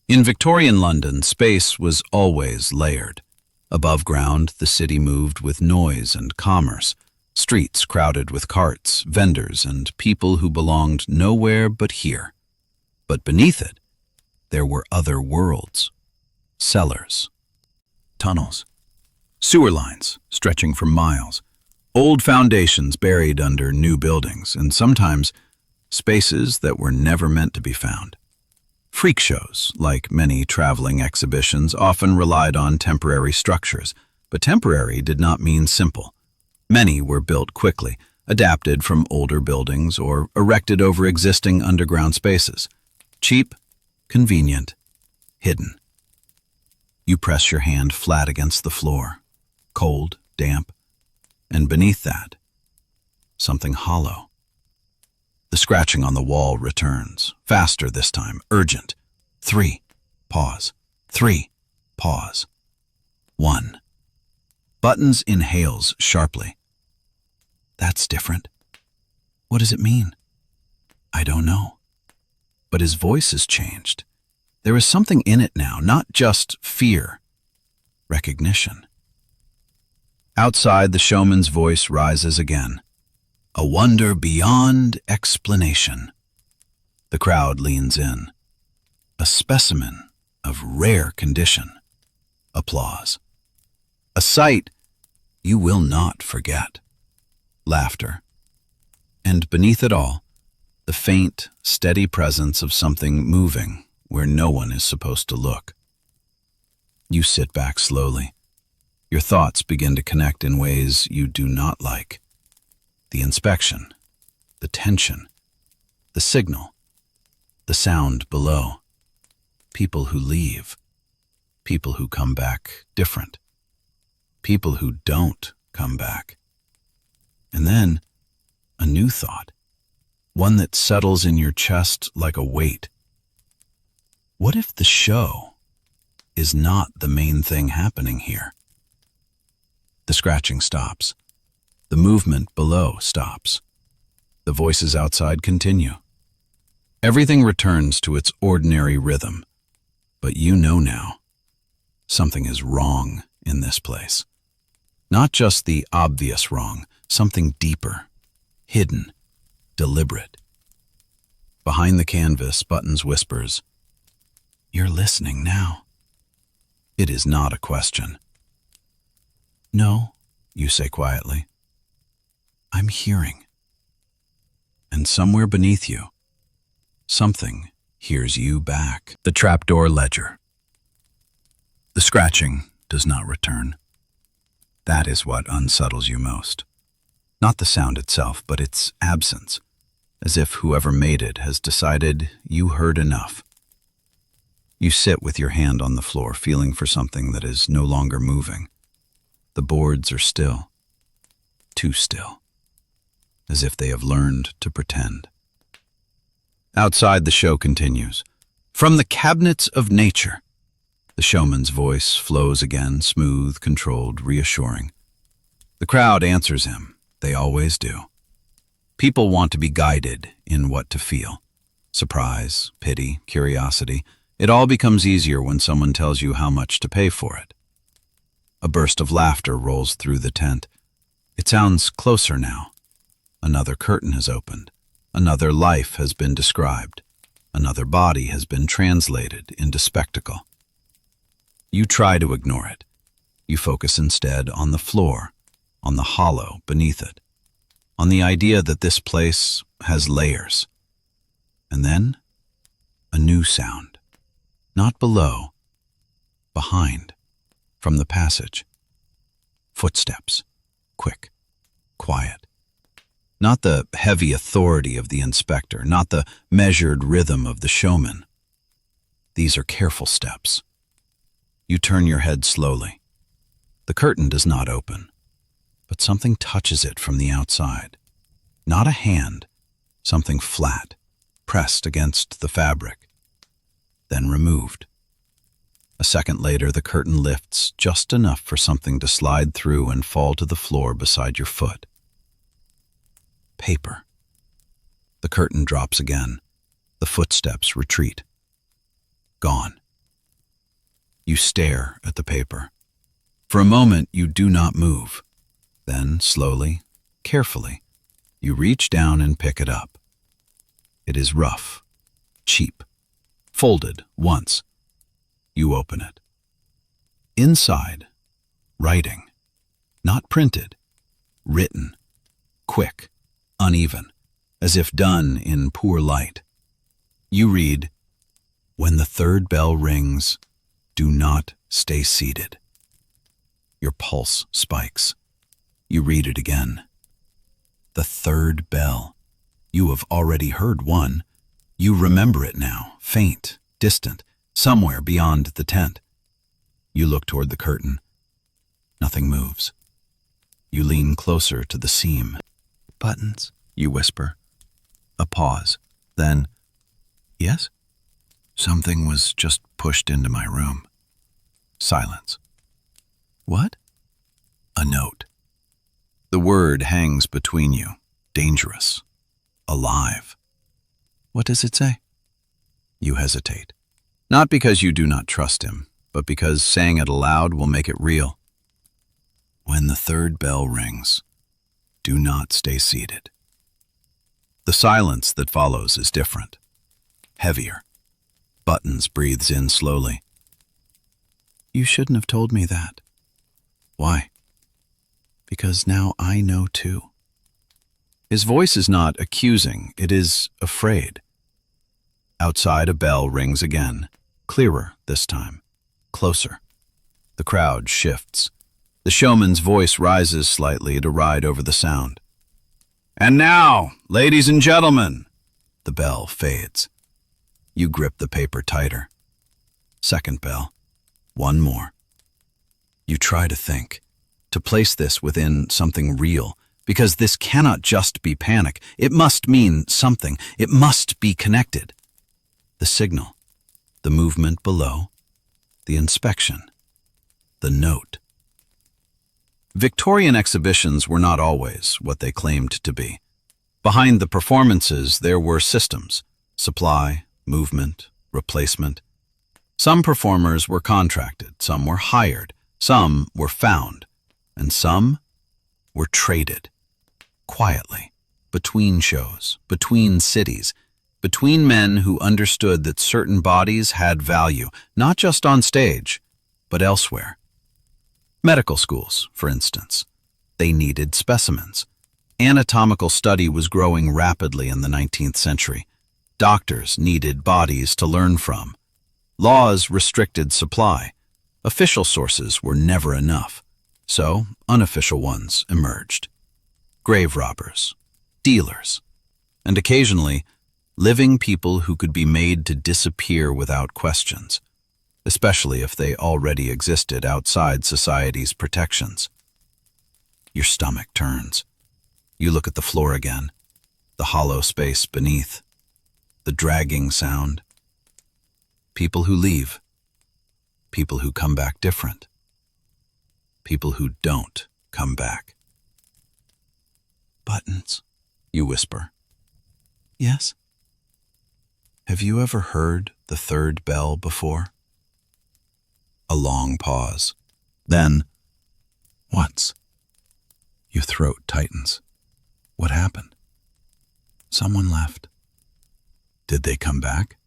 In Victorian London, space was always layered. Above ground, the city moved with noise and commerce, streets crowded with carts, vendors, and people who belonged nowhere but here. But beneath it, there were other worlds. Cellars, tunnels, sewer lines stretching for miles, old foundations buried under new buildings, and sometimes spaces that were never meant to be found. Freak shows, like many traveling exhibitions, often relied on temporary structures, but temporary did not mean simple. Many were built quickly, adapted from older buildings, or erected over existing underground spaces. Cheap, convenient, hidden. You press your hand flat against the floor, cold, damp, and beneath that, something hollow. The scratching on the wall returns, faster this time, urgent. 3, pause. 3, pause. 1. Buttons inhales sharply. That's different. What does it mean? I don't know. But his voice has changed. There is something in it now, not just fear, recognition. Outside, the showman's voice rises again. A wonder beyond explanation. The crowd leans in. A specimen of rare condition. Applause. A sight you will not forget. Laughter. And beneath it all, the faint, steady presence of something moving where no one is supposed to look. You sit back slowly. Your thoughts begin to connect in ways you do not like. The inspection, the tension, the signal, the sound below. People who leave, people who come back different, people who don't come back. And then, a new thought, one that settles in your chest like a weight. What if the show is not the main thing happening here? The scratching stops. The movement below stops. The voices outside continue. Everything returns to its ordinary rhythm. But you know now, something is wrong in this place. Not just the obvious wrong, something deeper, hidden, deliberate. Behind the canvas, Buttons whispers, "You're listening now." It is not a question. "No," you say quietly. "I'm hearing." And somewhere beneath you, something hears you back. The Trapdoor ledger. The scratching does not return. That is what unsettles you most. Not the sound itself, but its absence, as if whoever made it has decided you heard enough. You sit with your hand on the floor, feeling for something that is no longer moving. The boards are still. too still, as if they have learned to pretend. Outside, the show continues. From the cabinets of nature, the showman's voice flows again, smooth, controlled, reassuring. The crowd answers him. They always do. People want to be guided in what to feel. Surprise, pity, curiosity. It all becomes easier when someone tells you how much to pay for it. A burst of laughter rolls through the tent. It sounds closer now. Another curtain has opened. Another life has been described. Another body has been translated into spectacle. You try to ignore it. You focus instead on the floor, on the hollow beneath it, on the idea that this place has layers. And then, a new sound. Not below, behind, from the passage. Footsteps, quick, quiet. Not the heavy authority of the inspector, not the measured rhythm of the showman. These are careful steps. You turn your head slowly. The curtain does not open, but something touches it from the outside. Not a hand, something flat, pressed against the fabric, then removed. A second later, the curtain lifts just enough for something to slide through and fall to the floor beside your foot. Paper. The curtain drops again. The footsteps retreat. Gone. You stare at the paper. For a moment, you do not move. Then, slowly, carefully, you reach down and pick it up. It is rough, cheap, folded once. You open it. Inside, writing. Not printed. Written. Quick. Uneven, as if done in poor light. You read, "When the third bell rings, do not stay seated." Your pulse spikes. You read it again. The third bell. You have already heard one. You remember it now, faint, distant, somewhere beyond the tent. You look toward the curtain. Nothing moves. You lean closer to the seam. "Buttons," you whisper. A pause. Then, "Yes?" "Something was just pushed into my room." Silence. "What?" "A note." The word hangs between you. Dangerous. Alive. "What does it say?" You hesitate. Not because you do not trust him, but because saying it aloud will make it real. "When the third bell rings, do not stay seated." The silence that follows is different. Heavier. Buttons breathes in slowly. "You shouldn't have told me that." "Why?" "Because now I know too." His voice is not accusing, it is afraid. Outside, a bell rings again. Clearer this time. Closer. The crowd shifts. The showman's voice rises slightly to ride over the sound. "And now, ladies and gentlemen," the bell fades. You grip the paper tighter. Second bell. One more. You try to think, to place this within something real, because this cannot just be panic. It must mean something. It must be connected. The signal, the movement below, the inspection, the note. Victorian exhibitions were not always what they claimed to be. Behind the performances, there were systems: supply, movement, replacement. Some performers were contracted, some were hired, some were found, and some were traded. Quietly, between shows, between cities, between men who understood that certain bodies had value, not just on stage, but elsewhere. Medical schools, for instance. They needed specimens. Anatomical study was growing rapidly in the 19th century. Doctors needed bodies to learn from. Laws restricted supply. Official sources were never enough, so unofficial ones emerged. Grave robbers, dealers, and occasionally living people who could be made to disappear without questions, especially if they already existed outside society's protections. Your stomach turns. You look at the floor again, the hollow space beneath, the dragging sound. People who leave. People who come back different. People who don't come back. Buttons, you whisper. Yes? Have you ever heard the third bell before? A long pause. Then, once. Your throat tightens. What happened? Someone left. Did they come back?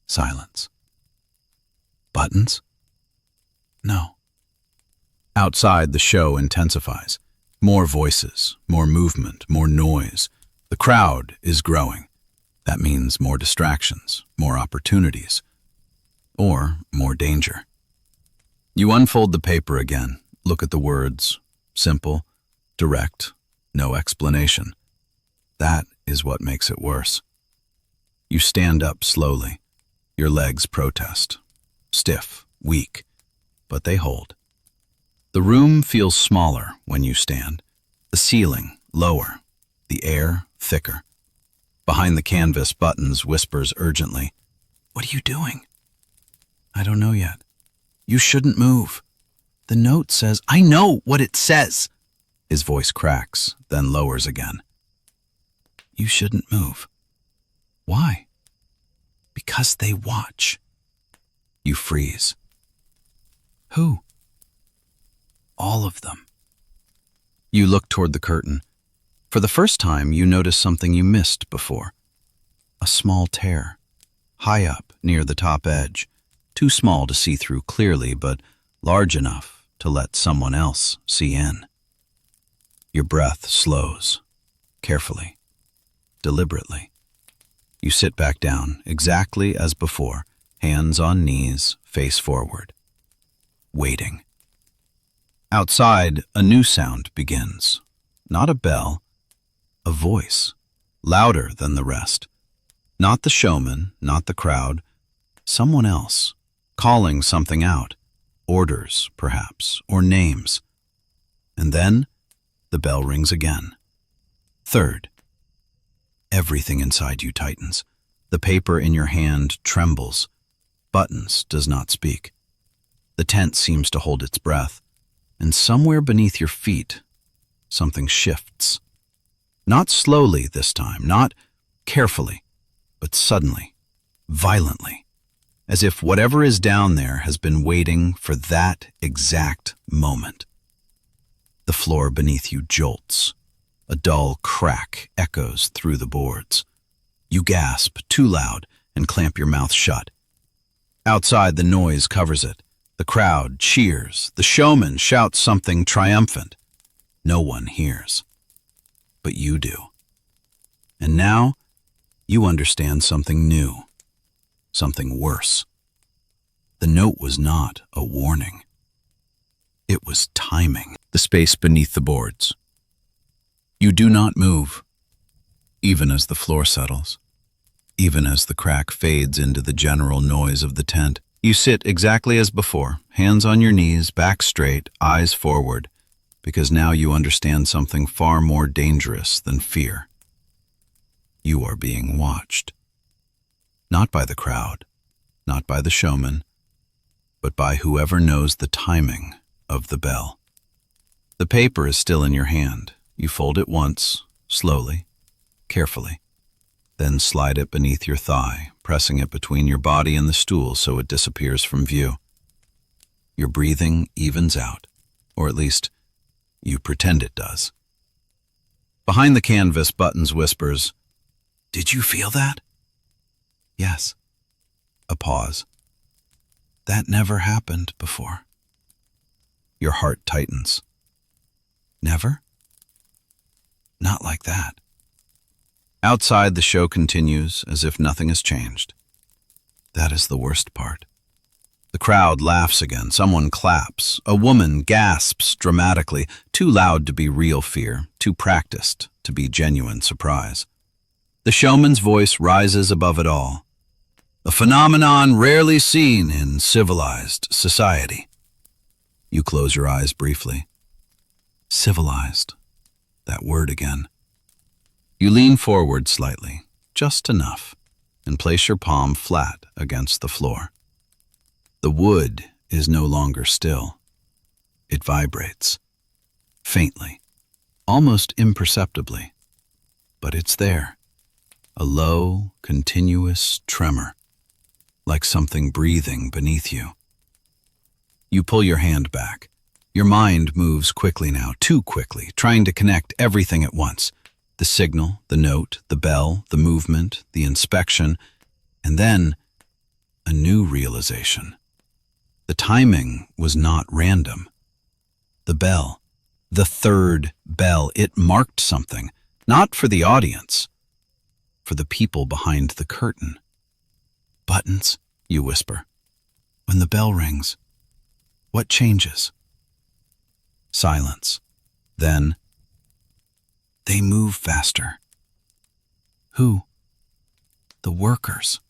Silence. Buttons? No. Outside, the show intensifies. More voices, more movement, more noise. The crowd is growing. That means more distractions, more opportunities, or more danger. You unfold the paper again, look at the words. Simple, direct, no explanation. That is what makes it worse. You stand up slowly. Your legs protest. Stiff, weak, but they hold. The room feels smaller when you stand. The ceiling lower, the air thicker. Behind the canvas, Buttons whispers urgently, "What are you doing?" "I don't know yet." "You shouldn't move." "The note says—" "I know what it says." His voice cracks, then lowers again. "You shouldn't move." "Why?" "Because they watch." You freeze. "Who?" "All of them." You look toward the curtain. For the first time, you notice something you missed before. A small tear, high up near the top edge, too small to see through clearly, but large enough to let someone else see in. Your breath slows, carefully, deliberately. You sit back down, exactly as before, hands on knees, face forward, waiting. Outside, a new sound begins. Not a bell, a voice, louder than the rest. Not the showman, not the crowd, someone else, calling something out. Orders, perhaps, or names. And then, the bell rings again. Third. Everything inside you tightens. The paper in your hand trembles. Buttons does not speak. The tent seems to hold its breath. And somewhere beneath your feet, something shifts. Not slowly this time, not carefully, but suddenly, violently, as if whatever is down there has been waiting for that exact moment. The floor beneath you jolts. A dull crack echoes through the boards. You gasp too loud and clamp your mouth shut. Outside, the noise covers it. The crowd cheers. The showman shouts something triumphant. No one hears. But you do. And now, you understand something new. Something worse. The note was not a warning. It was timing. The space beneath the boards. You do not move, even as the floor settles, even as the crack fades into the general noise of the tent. You sit exactly as before, hands on your knees, back straight, eyes forward, because now you understand something far more dangerous than fear. You are being watched. Not by the crowd, not by the showman, but by whoever knows the timing of the bell. The paper is still in your hand. You fold it once, slowly, carefully, then slide it beneath your thigh, pressing it between your body and the stool so it disappears from view. Your breathing evens out, or at least you pretend it does. Behind the canvas, Buttons whispers, "Did you feel that?" "Yes." A pause. "That never happened before." Your heart tightens. "Never?" "Not like that." Outside, the show continues as if nothing has changed. That is the worst part. The crowd laughs again. Someone claps. A woman gasps dramatically, too loud to be real fear, too practiced to be genuine surprise. The showman's voice rises above it all. A phenomenon rarely seen in civilized society. You close your eyes briefly. Civilized. That word again. You lean forward slightly, just enough, and place your palm flat against the floor. The wood is no longer still. It vibrates. Faintly, almost imperceptibly. But it's there. A low, continuous tremor, like something breathing beneath you. You pull your hand back. Your mind moves quickly now, too quickly, trying to connect everything at once. The signal, the note, the bell, the movement, the inspection, and then a new realization. The timing was not random. The bell, the third bell, it marked something, not for the audience, for the people behind the curtain. Buttons, you whisper. When the bell rings, what changes? Silence. Then, they move faster. Who? The workers.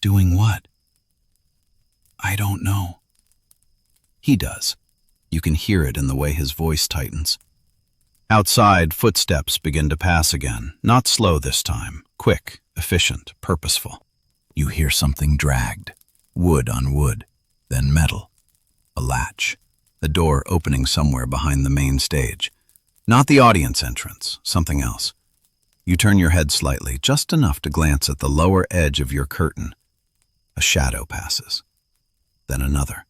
Doing what? I don't know. He does. You can hear it in the way his voice tightens. Outside, footsteps begin to pass again, not slow this time, quick, efficient, purposeful. You hear something dragged, wood on wood, then metal, a latch, a door opening somewhere behind the main stage. Not the audience entrance, something else. You turn your head slightly, just enough to glance at the lower edge of your curtain. A shadow passes, then another,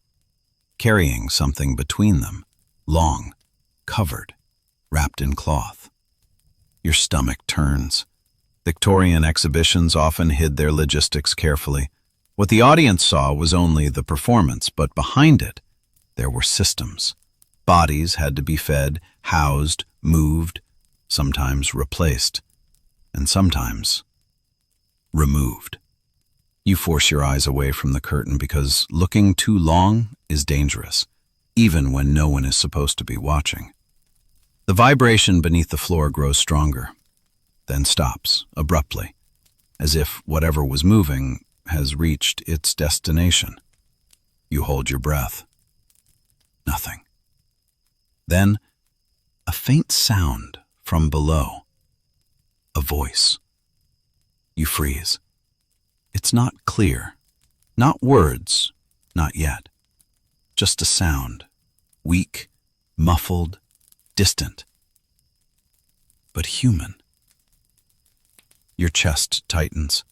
carrying something between them, long, covered, wrapped in cloth. Your stomach turns. Victorian exhibitions often hid their logistics carefully. What the audience saw was only the performance, but behind it, there were systems. Bodies had to be fed, housed, moved, sometimes replaced, and sometimes removed. You force your eyes away from the curtain because looking too long is dangerous, even when no one is supposed to be watching. The vibration beneath the floor grows stronger, then stops abruptly, as if whatever was moving has reached its destination. You hold your breath. Nothing. Then, a faint sound from below. A voice. You freeze. It's not clear. Not words. Not yet. Just a sound. Weak, muffled, distant. But human. Your chest tightens.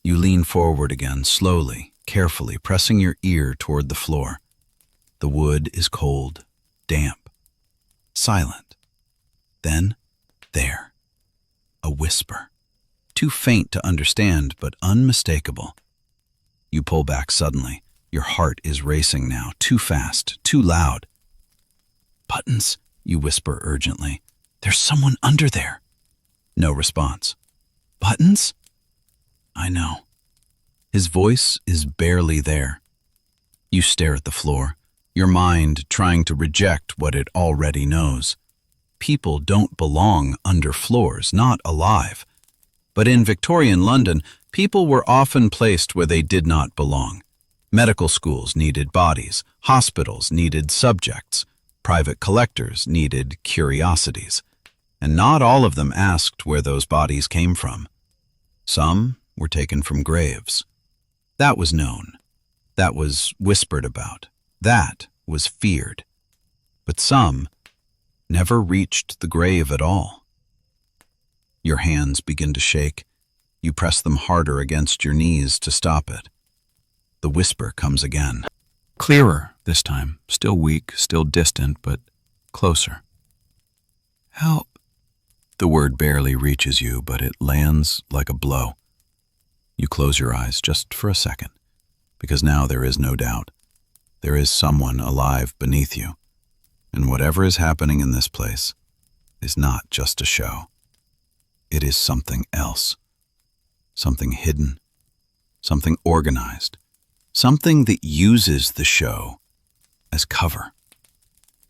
You lean forward again, slowly, carefully, pressing your ear toward the floor. The wood is cold, damp, silent. Then, there, a whisper. Too faint to understand, but unmistakable. You pull back suddenly. Your heart is racing now, too fast, too loud. Buttons, you whisper urgently. There's someone under there. No response. Buttons? I know. His voice is barely there. You stare at the floor, your mind trying to reject what it already knows. People don't belong under floors, not alive. But in Victorian London, people were often placed where they did not belong. Medical schools needed bodies, hospitals needed subjects, private collectors needed curiosities. And not all of them asked where those bodies came from. Some were taken from graves. That was known. That was whispered about. That was feared. But some never reached the grave at all. Your hands begin to shake. You press them harder against your knees to stop it. The whisper comes again. Clearer this time, still weak, still distant, but closer. Help. The word barely reaches you, but it lands like a blow. You close your eyes just for a second, because now there is no doubt. There is someone alive beneath you, and whatever is happening in this place is not just a show. It is something else, something hidden, something organized, something that uses the show as cover.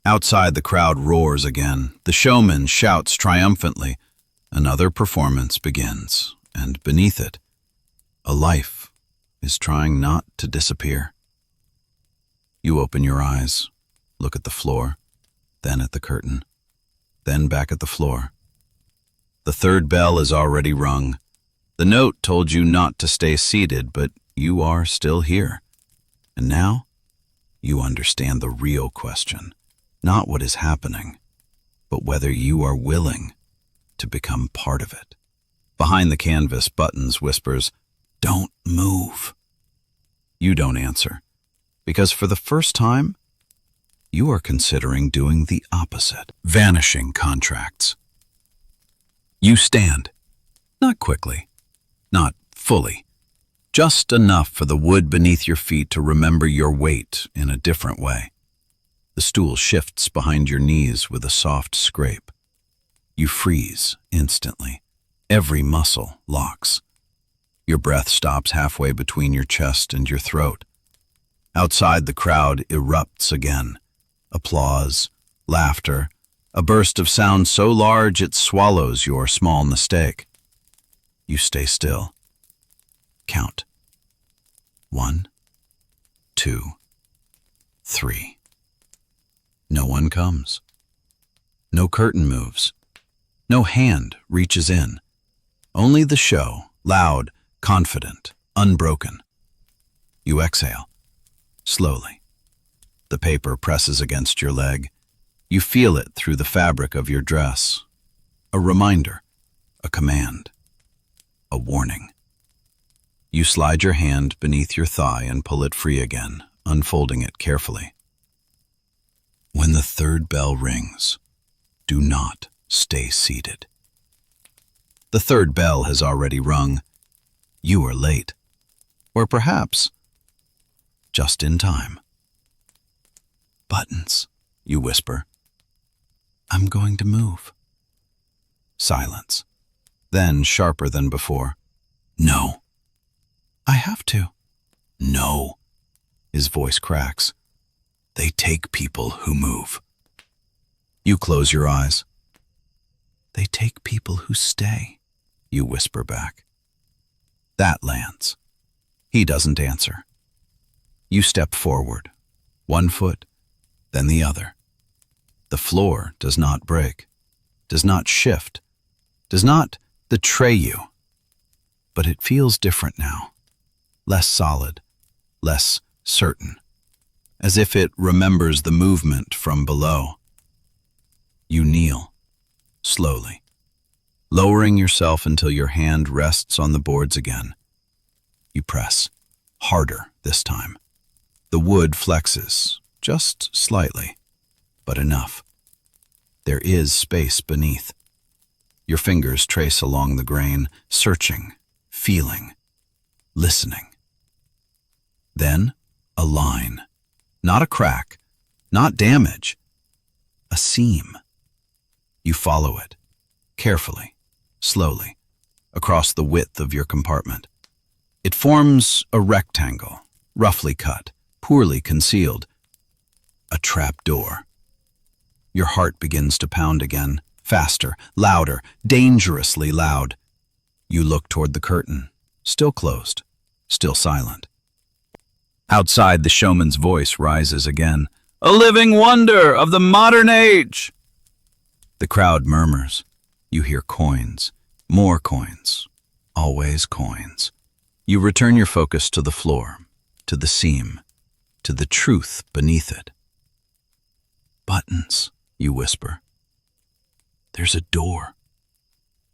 Outside, the crowd roars again. The showman shouts triumphantly. Another performance begins, and beneath it, a life is trying not to disappear. You open your eyes, look at the floor. then at the curtain, then back at the floor. The third bell is already rung. The note told you not to stay seated, but you are still here. And now, you understand the real question, not what is happening, but whether you are willing to become part of it. Behind the canvas, Buttons whispers, "Don't move." You don't answer, because for the first time, you are considering doing the opposite. Vanishing contracts. You stand, not quickly, not fully, just enough for the wood beneath your feet to remember your weight in a different way. The stool shifts behind your knees with a soft scrape. You freeze instantly. Every muscle locks. Your breath stops halfway between your chest and your throat. Outside, the crowd erupts again. Applause, laughter, a burst of sound so large it swallows your small mistake. You stay still. Count. 1, 2, 3. No one comes. No curtain moves. No hand reaches in. Only the show, loud, confident, unbroken. You exhale, slowly. The paper presses against your leg. You feel it through the fabric of your dress. A reminder, a command, a warning. You slide your hand beneath your thigh and pull it free again, unfolding it carefully. When the third bell rings, do not stay seated. The third bell has already rung. You are late, or perhaps just in time. "Buttons," you whisper. "I'm going to move." Silence. Then, sharper than before, "No." "I have to." "No." His voice cracks. "They take people who move." You close your eyes. "They take people who stay," you whisper back. That lands. He doesn't answer. You step forward, one foot, then the other. The floor does not break, does not shift, does not betray you. But it feels different now, less solid, less certain, as if it remembers the movement from below. You kneel, slowly, lowering yourself until your hand rests on the boards again. You press, harder this time. The wood flexes, just slightly, but enough. There is space beneath. Your fingers trace along the grain, searching, feeling, listening. Then, a line. Not a crack, not damage, a seam. You follow it, carefully, slowly, across the width of your compartment. It forms a rectangle, roughly cut, poorly concealed. A trapdoor. Your heart begins to pound again, faster, louder, dangerously loud. You look toward the curtain, still closed, still silent. Outside, the showman's voice rises again. "A living wonder of the modern age!" The crowd murmurs. You hear coins, more coins, always coins. You return your focus to the floor, to the seam, to the truth beneath it. "Buttons," you whisper. "There's a door."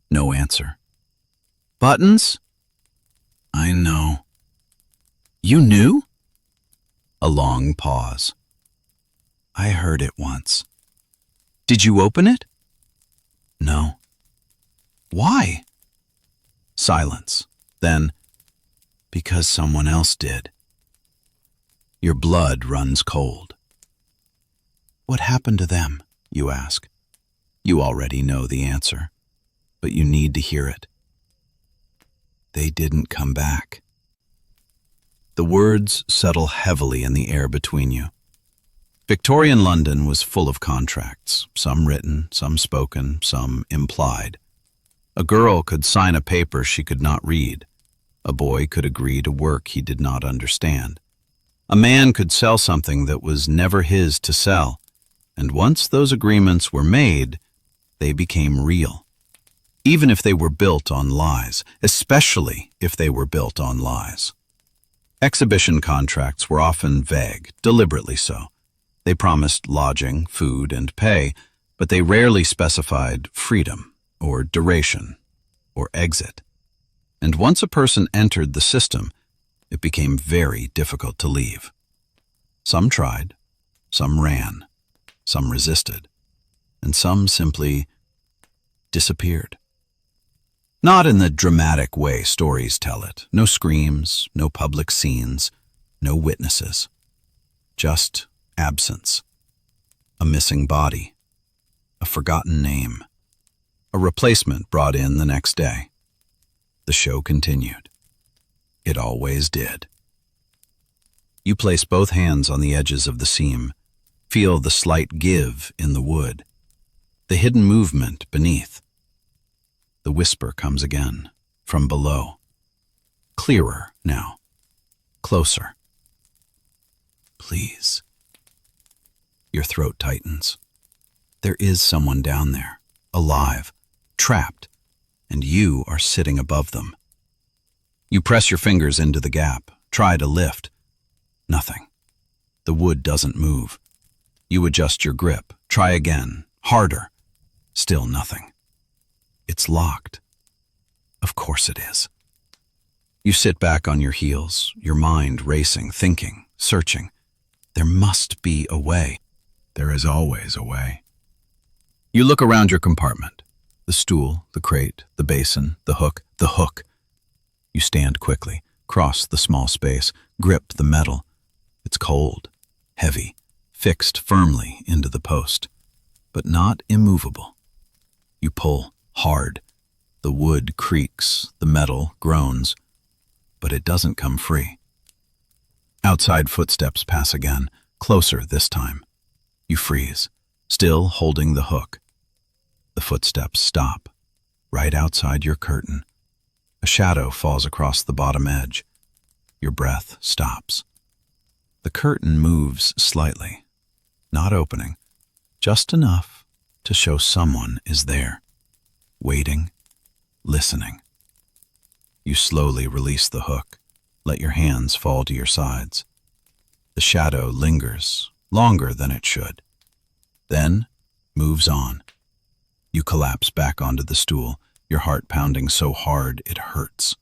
No answer. "Buttons?" "I know." "You knew?" A long pause. "I heard it once." "Did you open it?" "No." "Why?" Silence. Then, "Because someone else did." Your blood runs cold. "What happened to them?" you ask. You already know the answer, but you need to hear it. "They didn't come back." The words settle heavily in the air between you. Victorian London was full of contracts, some written, some spoken, some implied. A girl could sign a paper she could not read. A boy could agree to work he did not understand. A man could sell something that was never his to sell. And once those agreements were made, they became real. Even if they were built on lies, especially if they were built on lies. Exhibition contracts were often vague, deliberately so. They promised lodging, food, and pay, but they rarely specified freedom, or duration, or exit. And once a person entered the system, it became very difficult to leave. Some tried, some ran, some resisted, and some simply disappeared. Not in the dramatic way stories tell it. No screams, no public scenes, no witnesses. Just absence. A missing body. A forgotten name. A replacement brought in the next day. The show continued. It always did. You place both hands on the edges of the seam. Feel the slight give in the wood. The hidden movement beneath. The whisper comes again, from below. Clearer now. Closer. Please. Your throat tightens. There is someone down there, alive, trapped, and you are sitting above them. You press your fingers into the gap, try to lift. Nothing. The wood doesn't move. You adjust your grip, try again, harder. Still nothing. It's locked. Of course it is. You sit back on your heels, your mind racing, thinking, searching. There must be a way. There is always a way. You look around your compartment. The stool, the crate, the basin, the hook, the hook. You stand quickly, cross the small space, grip the metal. It's cold, heavy, fixed firmly into the post, but not immovable. You pull hard. The wood creaks, the metal groans, but it doesn't come free. Outside footsteps pass again, closer this time. You freeze, still holding the hook. The footsteps stop, right outside your curtain. A shadow falls across the bottom edge. Your breath stops. The curtain moves slightly, not opening, just enough to show someone is there, waiting, listening. You slowly release the hook, let your hands fall to your sides. The shadow lingers, longer than it should, then moves on. You collapse back onto the stool, your heart pounding so hard it hurts.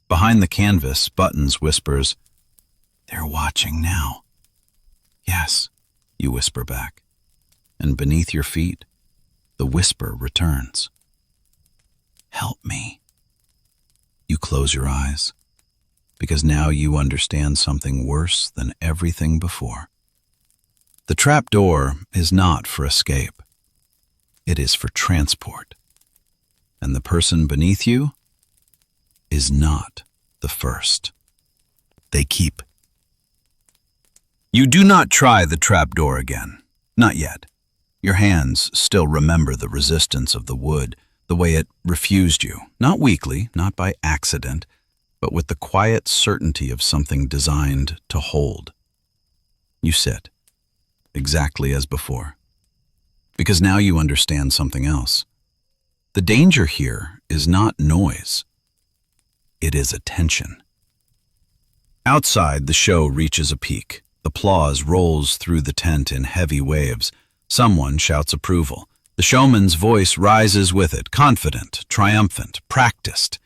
Behind the canvas, Buttons whispers, "They're watching now." "Yes," you whisper back, and beneath your feet, the whisper returns. "Help me." You close your eyes, because now you understand something worse than everything before. The trapdoor is not for escape. It is for transport. And the person beneath you is not the first. They keep. You do not try the trapdoor again. Not yet. Your hands still remember the resistance of the wood, the way it refused you, not weakly, not by accident, but with the quiet certainty of something designed to hold. You sit, exactly as before, because now you understand something else. The danger here is not noise. It is attention. Outside, the show reaches a peak. Applause rolls through the tent in heavy waves. Someone shouts approval. The showman's voice rises with it, confident, triumphant, practiced.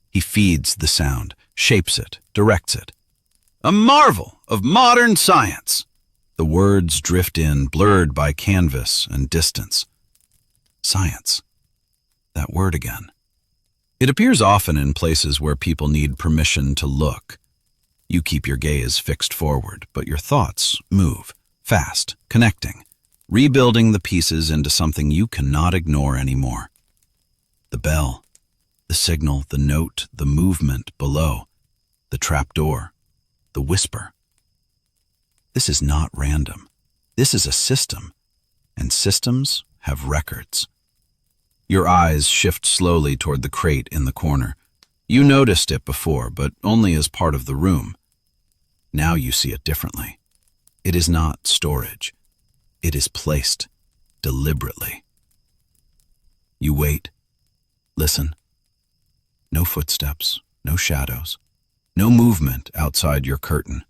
He feeds the sound, shapes it, directs it. "A marvel of modern science." The words drift in, blurred by canvas and distance. Science. That word again. It appears often in places where people need permission to look. You keep your gaze fixed forward, but your thoughts move, fast, connecting, rebuilding the pieces into something you cannot ignore anymore. The bell, the signal, the note, the movement below, the trapdoor, the whisper. This is not random. This is a system, and systems have records. Your eyes shift slowly toward the crate in the corner. You noticed it before, but only as part of the room. Now you see it differently. It is not storage. It is placed deliberately. You wait, listen. No footsteps, no shadows, no movement outside your curtain.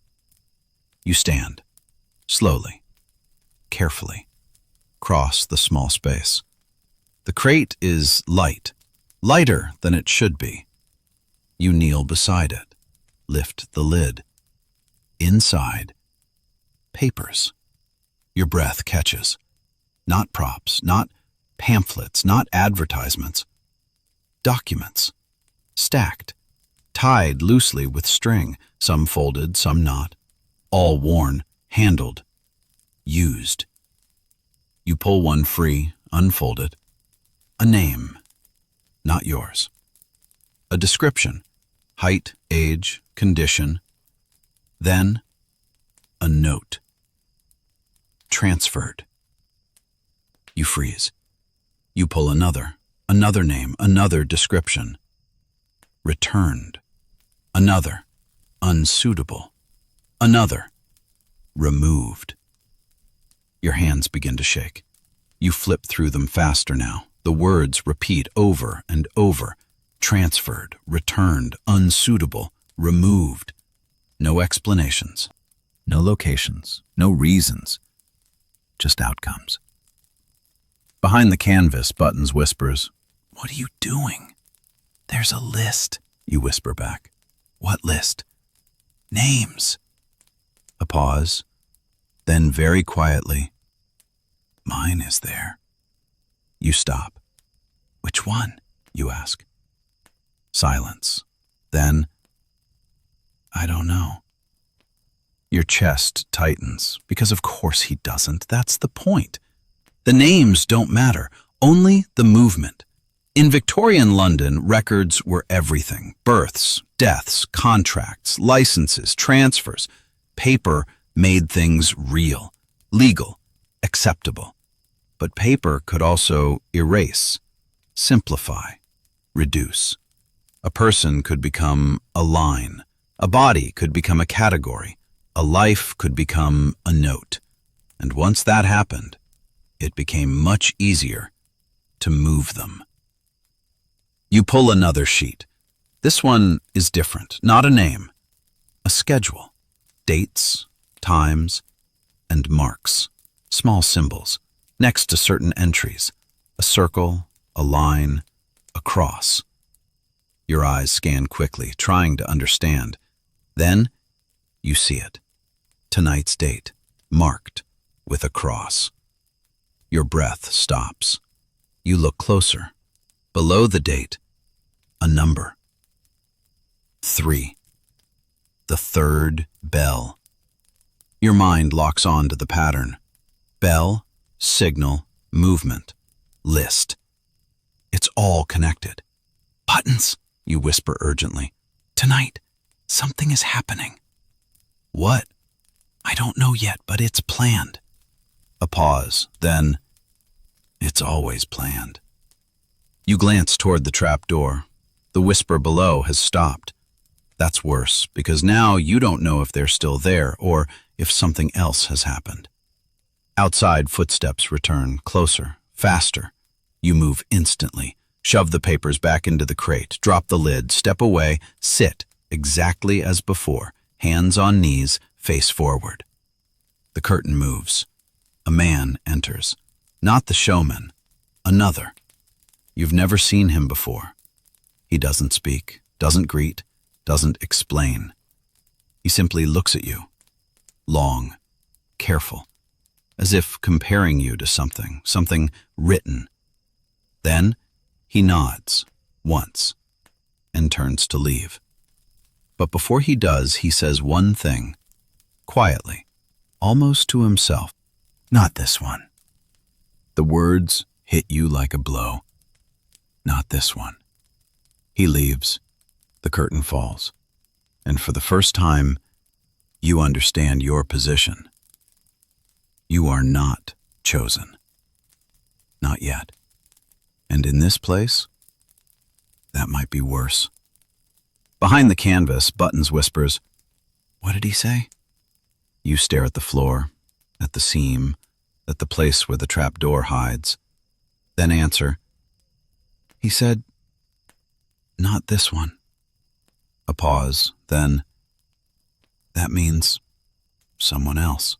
You stand, slowly, carefully, cross the small space. The crate is light, lighter than it should be. You kneel beside it, lift the lid. Inside, papers. Your breath catches. Not props, not pamphlets, not advertisements. Documents. Stacked, tied loosely with string, some folded, some not. All worn, handled, used. You pull one free, unfold it. A name, not yours. A description, height, age, condition. Then, a note. Transferred. You freeze. You pull another name, another description. Returned. Another, unsuitable. Another, removed. Your hands begin to shake. You flip through them faster now. The words repeat over and over. Transferred, returned, unsuitable, removed. No explanations, no locations, no reasons, just outcomes. Behind the canvas, Buttons whispers, "What are you doing?" "There's a list," you whisper back. "What list?" "Names." A pause, then very quietly, "Mine is there." You stop. "Which one?" you ask. Silence. Then, "I don't know." Your chest tightens, because of course he doesn't. That's the point. The names don't matter, only the movement. In Victorian London, records were everything. Births, deaths, contracts, licenses, transfers. Paper made things real, legal, acceptable. But paper could also erase, simplify, reduce. A person could become a line. A body could become a category. A life could become a note. And once that happened, it became much easier to move them. You pull another sheet. This one is different. Not a name. A schedule. Dates, times, and marks. Small symbols. Next to certain entries. A circle, a line, a cross. Your eyes scan quickly, trying to understand. Then, you see it. Tonight's date, marked with a cross. Your breath stops. You look closer. Below the date, a number. 3. The third bell. Your mind locks on to the pattern. Bell, signal, movement, list. It's all connected. "Buttons," you whisper urgently. "Tonight, something is happening." "What?" "I don't know yet, but it's planned." A pause, then, "It's always planned." You glance toward the trapdoor. The whisper below has stopped. That's worse, because now you don't know if they're still there or if something else has happened. Outside, footsteps return, closer, faster. You move instantly, shove the papers back into the crate, drop the lid, step away, sit, exactly as before, hands on knees, face forward. The curtain moves. A man enters. Not the showman. Another. You've never seen him before. He doesn't speak, doesn't greet, doesn't explain. He simply looks at you. Long, careful, as if comparing you to something written. Then he nods, once, and turns to leave. But before he does, he says one thing, quietly, almost to himself. "Not this one." The words hit you like a blow. Not this one. He leaves. The curtain falls. And for the first time, you understand your position. You are not chosen. Not yet. And in this place, that might be worse. Behind the canvas, Buttons whispers, "What did he say?" You stare at the floor, at the seam, at the place where the trapdoor hides. Then answer. He said, "Not this one." A pause, then, "That means someone else."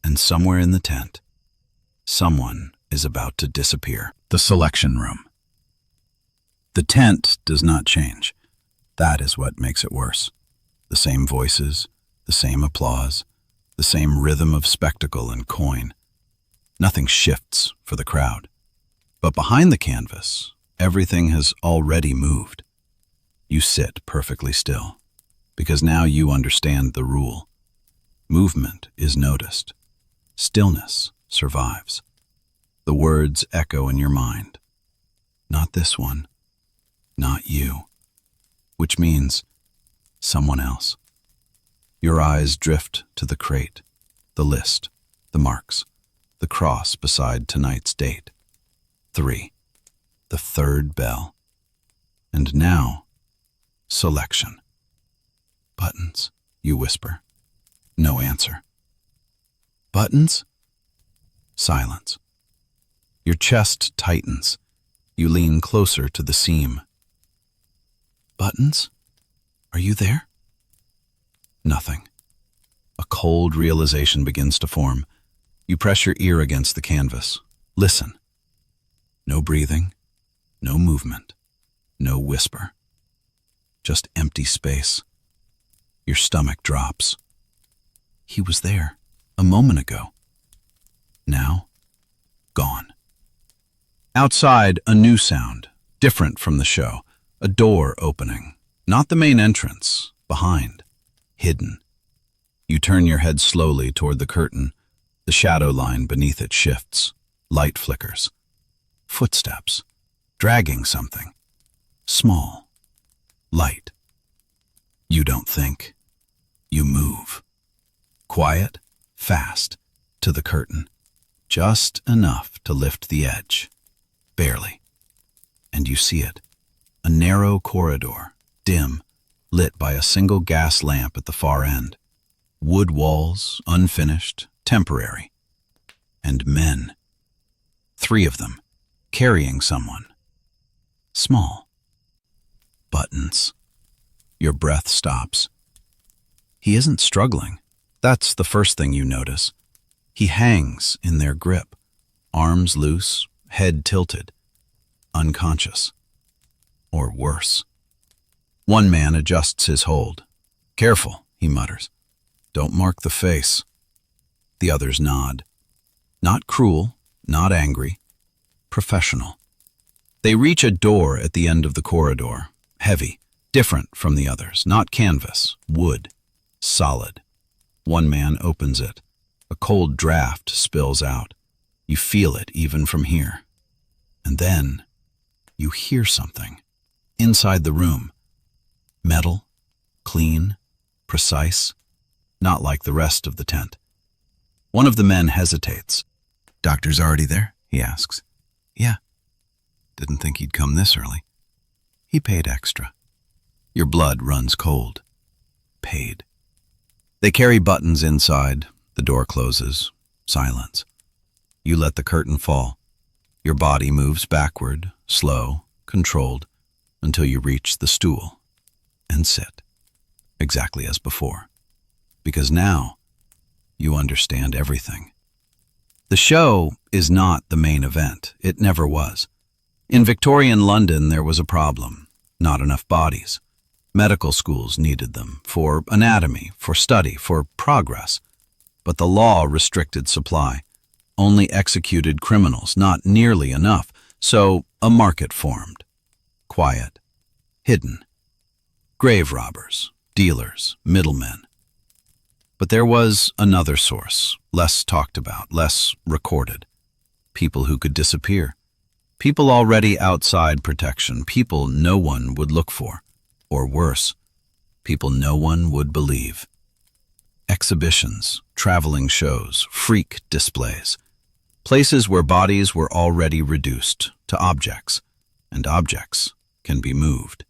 And somewhere in the tent, someone is about to disappear. The selection room. The tent does not change. That is what makes it worse. The same voices, the same applause, the same rhythm of spectacle and coin. Nothing shifts for the crowd. But behind the canvas, everything has already moved. You sit perfectly still, because now you understand the rule. Movement is noticed. Stillness survives. The words echo in your mind. Not this one. Not you. Which means someone else. Your eyes drift to the crate, the list, the marks, the cross beside tonight's date. 3. The third bell. And now, selection. Buttons, you whisper. No answer. Buttons? Silence. Your chest tightens. You lean closer to the seam. Buttons? Are you there? Nothing. A cold realization begins to form. You press your ear against the canvas. Listen. No breathing, no movement, no whisper. Just empty space. Your stomach drops. He was there a moment ago. Now, gone. Outside, a new sound, different from the show. A door opening. Not the main entrance, behind, hidden. You turn your head slowly toward the curtain. The shadow line beneath it shifts. Light flickers. Footsteps. Dragging something. Small. Light. You don't think. You move. Quiet, fast, to the curtain. Just enough to lift the edge. Barely. And you see it. A narrow corridor, dim, lit by a single gas lamp at the far end. Wood walls, unfinished, temporary. And men. 3 of them, carrying someone. Small. Buttons. Your breath stops. He isn't struggling. That's the first thing you notice. He hangs in their grip, arms loose, head tilted, unconscious. Or worse. One man adjusts his hold. "Careful," he mutters. "Don't mark the face." The others nod. Not cruel, not angry. Professional. They reach a door at the end of the corridor. Heavy, different from the others. Not canvas, wood, solid. One man opens it. A cold draft spills out. You feel it even from here. And then you hear something. Inside the room. Metal, clean, precise, not like the rest of the tent. One of the men hesitates. "Doctor's already there?" he asks. "Yeah. Didn't think he'd come this early." He paid extra. Your blood runs cold. Paid. They carry Buttons inside. The door closes. Silence. You let the curtain fall. Your body moves backward, slow, controlled, until you reach the stool and sit, exactly as before. Because now you understand everything. The show is not the main event. It never was. In Victorian London, there was a problem. Not enough bodies. Medical schools needed them for anatomy, for study, for progress. But the law restricted supply. Only executed criminals, not nearly enough. So a market formed. Quiet. Hidden. Grave robbers, dealers, middlemen. But there was another source, less talked about, less recorded. People who could disappear. People already outside protection. People no one would look for. Or worse, people no one would believe. Exhibitions, traveling shows, freak displays. Places where bodies were already reduced to objects, and objects can be moved.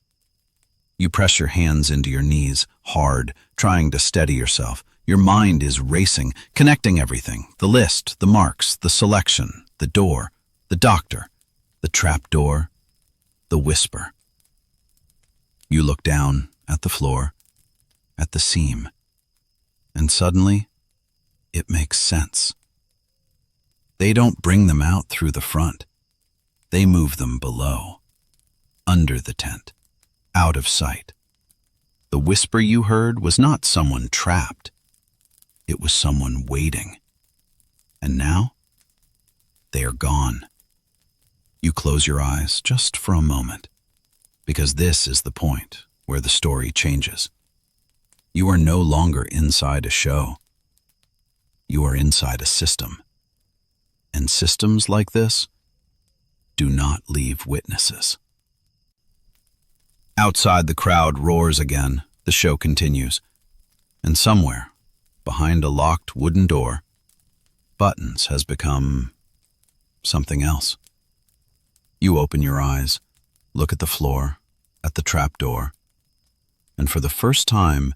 You press your hands into your knees, hard, trying to steady yourself. Your mind is racing, connecting everything. The list, the marks, the selection, the door, the doctor, the trapdoor, the whisper. You look down at the floor, at the seam, and suddenly, it makes sense. They don't bring them out through the front. They move them below, under the tent, out of sight. The whisper you heard was not someone trapped. It was someone waiting. And now, they are gone. You close your eyes just for a moment, because this is the point where the story changes. You are no longer inside a show. You are inside a system. And systems like this do not leave witnesses. Outside, the crowd roars again. The show continues. And somewhere, behind a locked wooden door, Buttons has become something else. You open your eyes, look at the floor, at the trapdoor, and for the first time,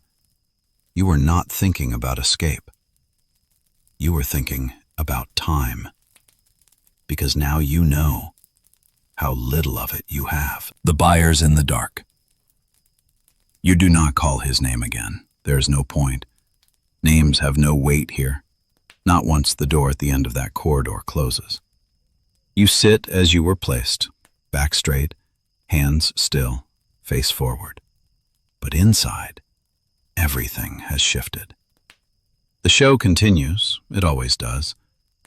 you are not thinking about escape. You are thinking about time. Because now you know how little of it you have. The buyer's in the dark. You do not call his name again. There is no point. Names have no weight here, not once the door at the end of that corridor closes. You sit as you were placed, back straight, hands still, face forward. But inside, everything has shifted. The show continues, it always does.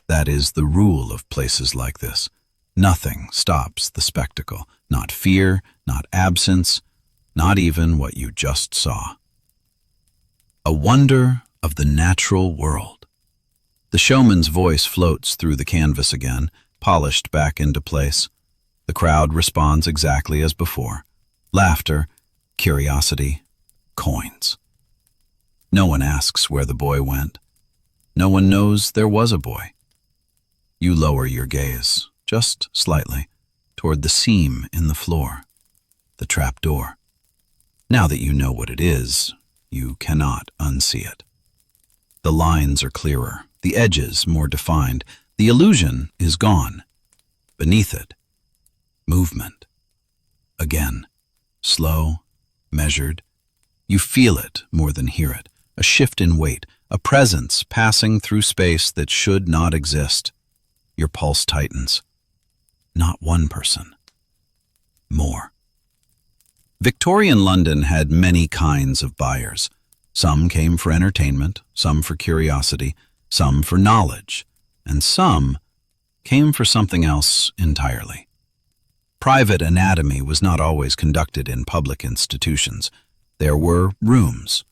That is the rule of places like this. Nothing stops the spectacle, not fear, not absence, not even what you just saw. A wonder of the natural world. The showman's voice floats through the canvas again, polished back into place. The crowd responds exactly as before. Laughter, curiosity, coins. No one asks where the boy went. No one knows there was a boy. You lower your gaze, just slightly, toward the seam in the floor, the trapdoor. Now that you know what it is, you cannot unsee it. The lines are clearer, the edges more defined. The illusion is gone. Beneath it, movement. Again, slow, measured. You feel it more than hear it, a shift in weight, a presence passing through space that should not exist. Your pulse tightens. Not one person. More. Victorian London had many kinds of buyers. Some came for entertainment, some for curiosity, some for knowledge, and some came for something else entirely. Private anatomy was not always conducted in public institutions. There were rooms,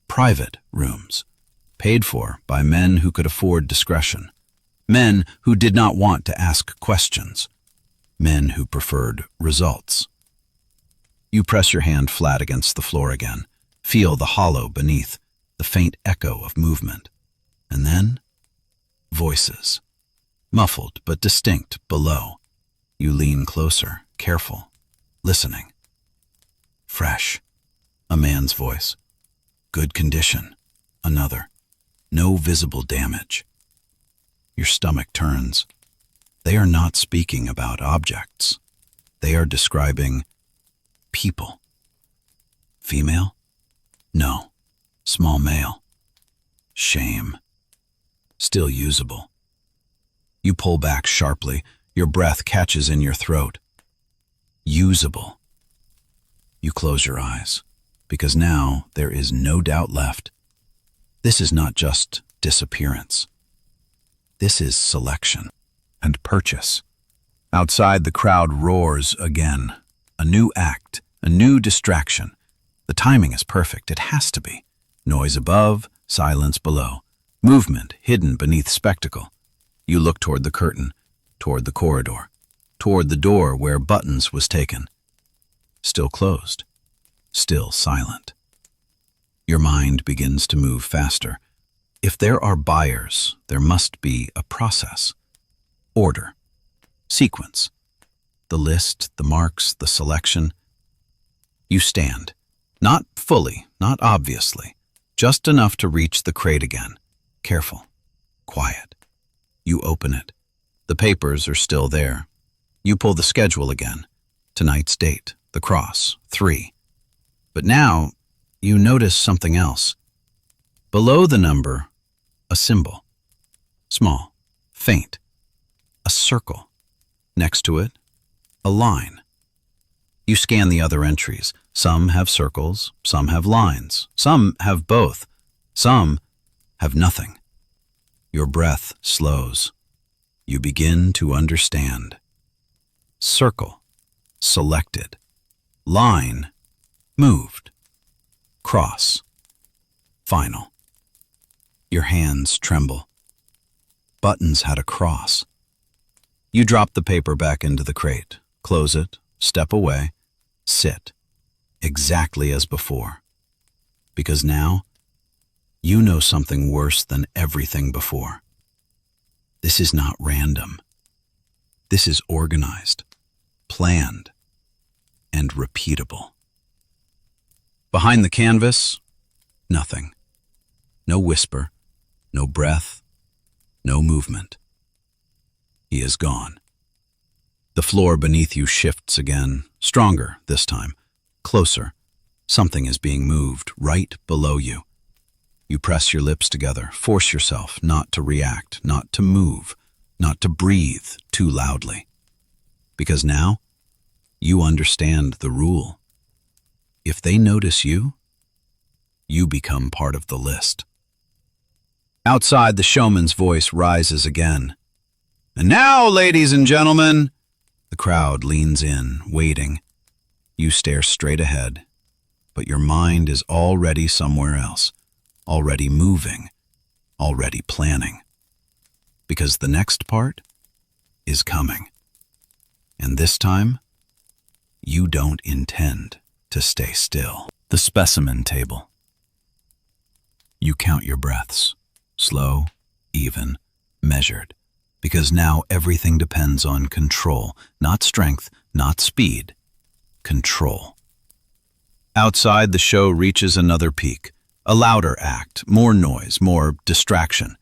private rooms, paid for by men who could afford discretion, men who did not want to ask questions, men who preferred results. You press your hand flat against the floor again, feel the hollow beneath, the faint echo of movement, and then voices, muffled but distinct below. You lean closer, careful, listening. Fresh, a man's voice. Good condition, another. No visible damage. Your stomach turns. They are not speaking about objects. They are describing people. Female? No. Small male. Shame. Still usable. You pull back sharply. Your breath catches in your throat. Usable. You close your eyes, because now there is no doubt left. This is not just disappearance. This is selection and purchase. Outside, the crowd roars again. A new act, a new distraction. The timing is perfect. It has to be. Noise above, silence below. Movement hidden beneath spectacle. You look toward the curtain, toward the corridor, toward the door where Buttons was taken. Still closed. Still silent. Your mind begins to move faster. If there are buyers, there must be a process. Order. Sequence. The list, the marks, the selection. You stand. Not fully, not obviously. just enough to reach the crate again. Careful, quiet. You open it. The papers are still there. You pull the schedule again. Tonight's date, the cross, 3. But now, you notice something else. Below the number, a symbol. Small, faint. A circle. Next to it, a line. You scan the other entries. Some have circles, some have lines, some have both, some have nothing. Your breath slows. You begin to understand. Circle, selected. Line, moved. Cross, final. Your hands tremble. Buttons had a cross. You drop the paper back into the crate, close it, step away, sit, exactly as before. Because now, you know something worse than everything before. This is not random. This is organized, planned, and repeatable. Behind the canvas, nothing. No whisper, no breath, no movement. He is gone. The floor beneath you shifts again, stronger this time, closer. Something is being moved right below you. You press your lips together, force yourself not to react, not to move, not to breathe too loudly. Because now, you understand the rule. If they notice you, you become part of the list. Outside, the showman's voice rises again. And now, ladies and gentlemen, the crowd leans in, waiting. You stare straight ahead, but your mind is already somewhere else, already moving, already planning. Because the next part is coming. And this time, you don't intend to stay still. The specimen table. You count your breaths, slow, even, measured. Because now everything depends on control, not strength, not speed, control. Outside, the show reaches another peak, a louder act, more noise, more distraction.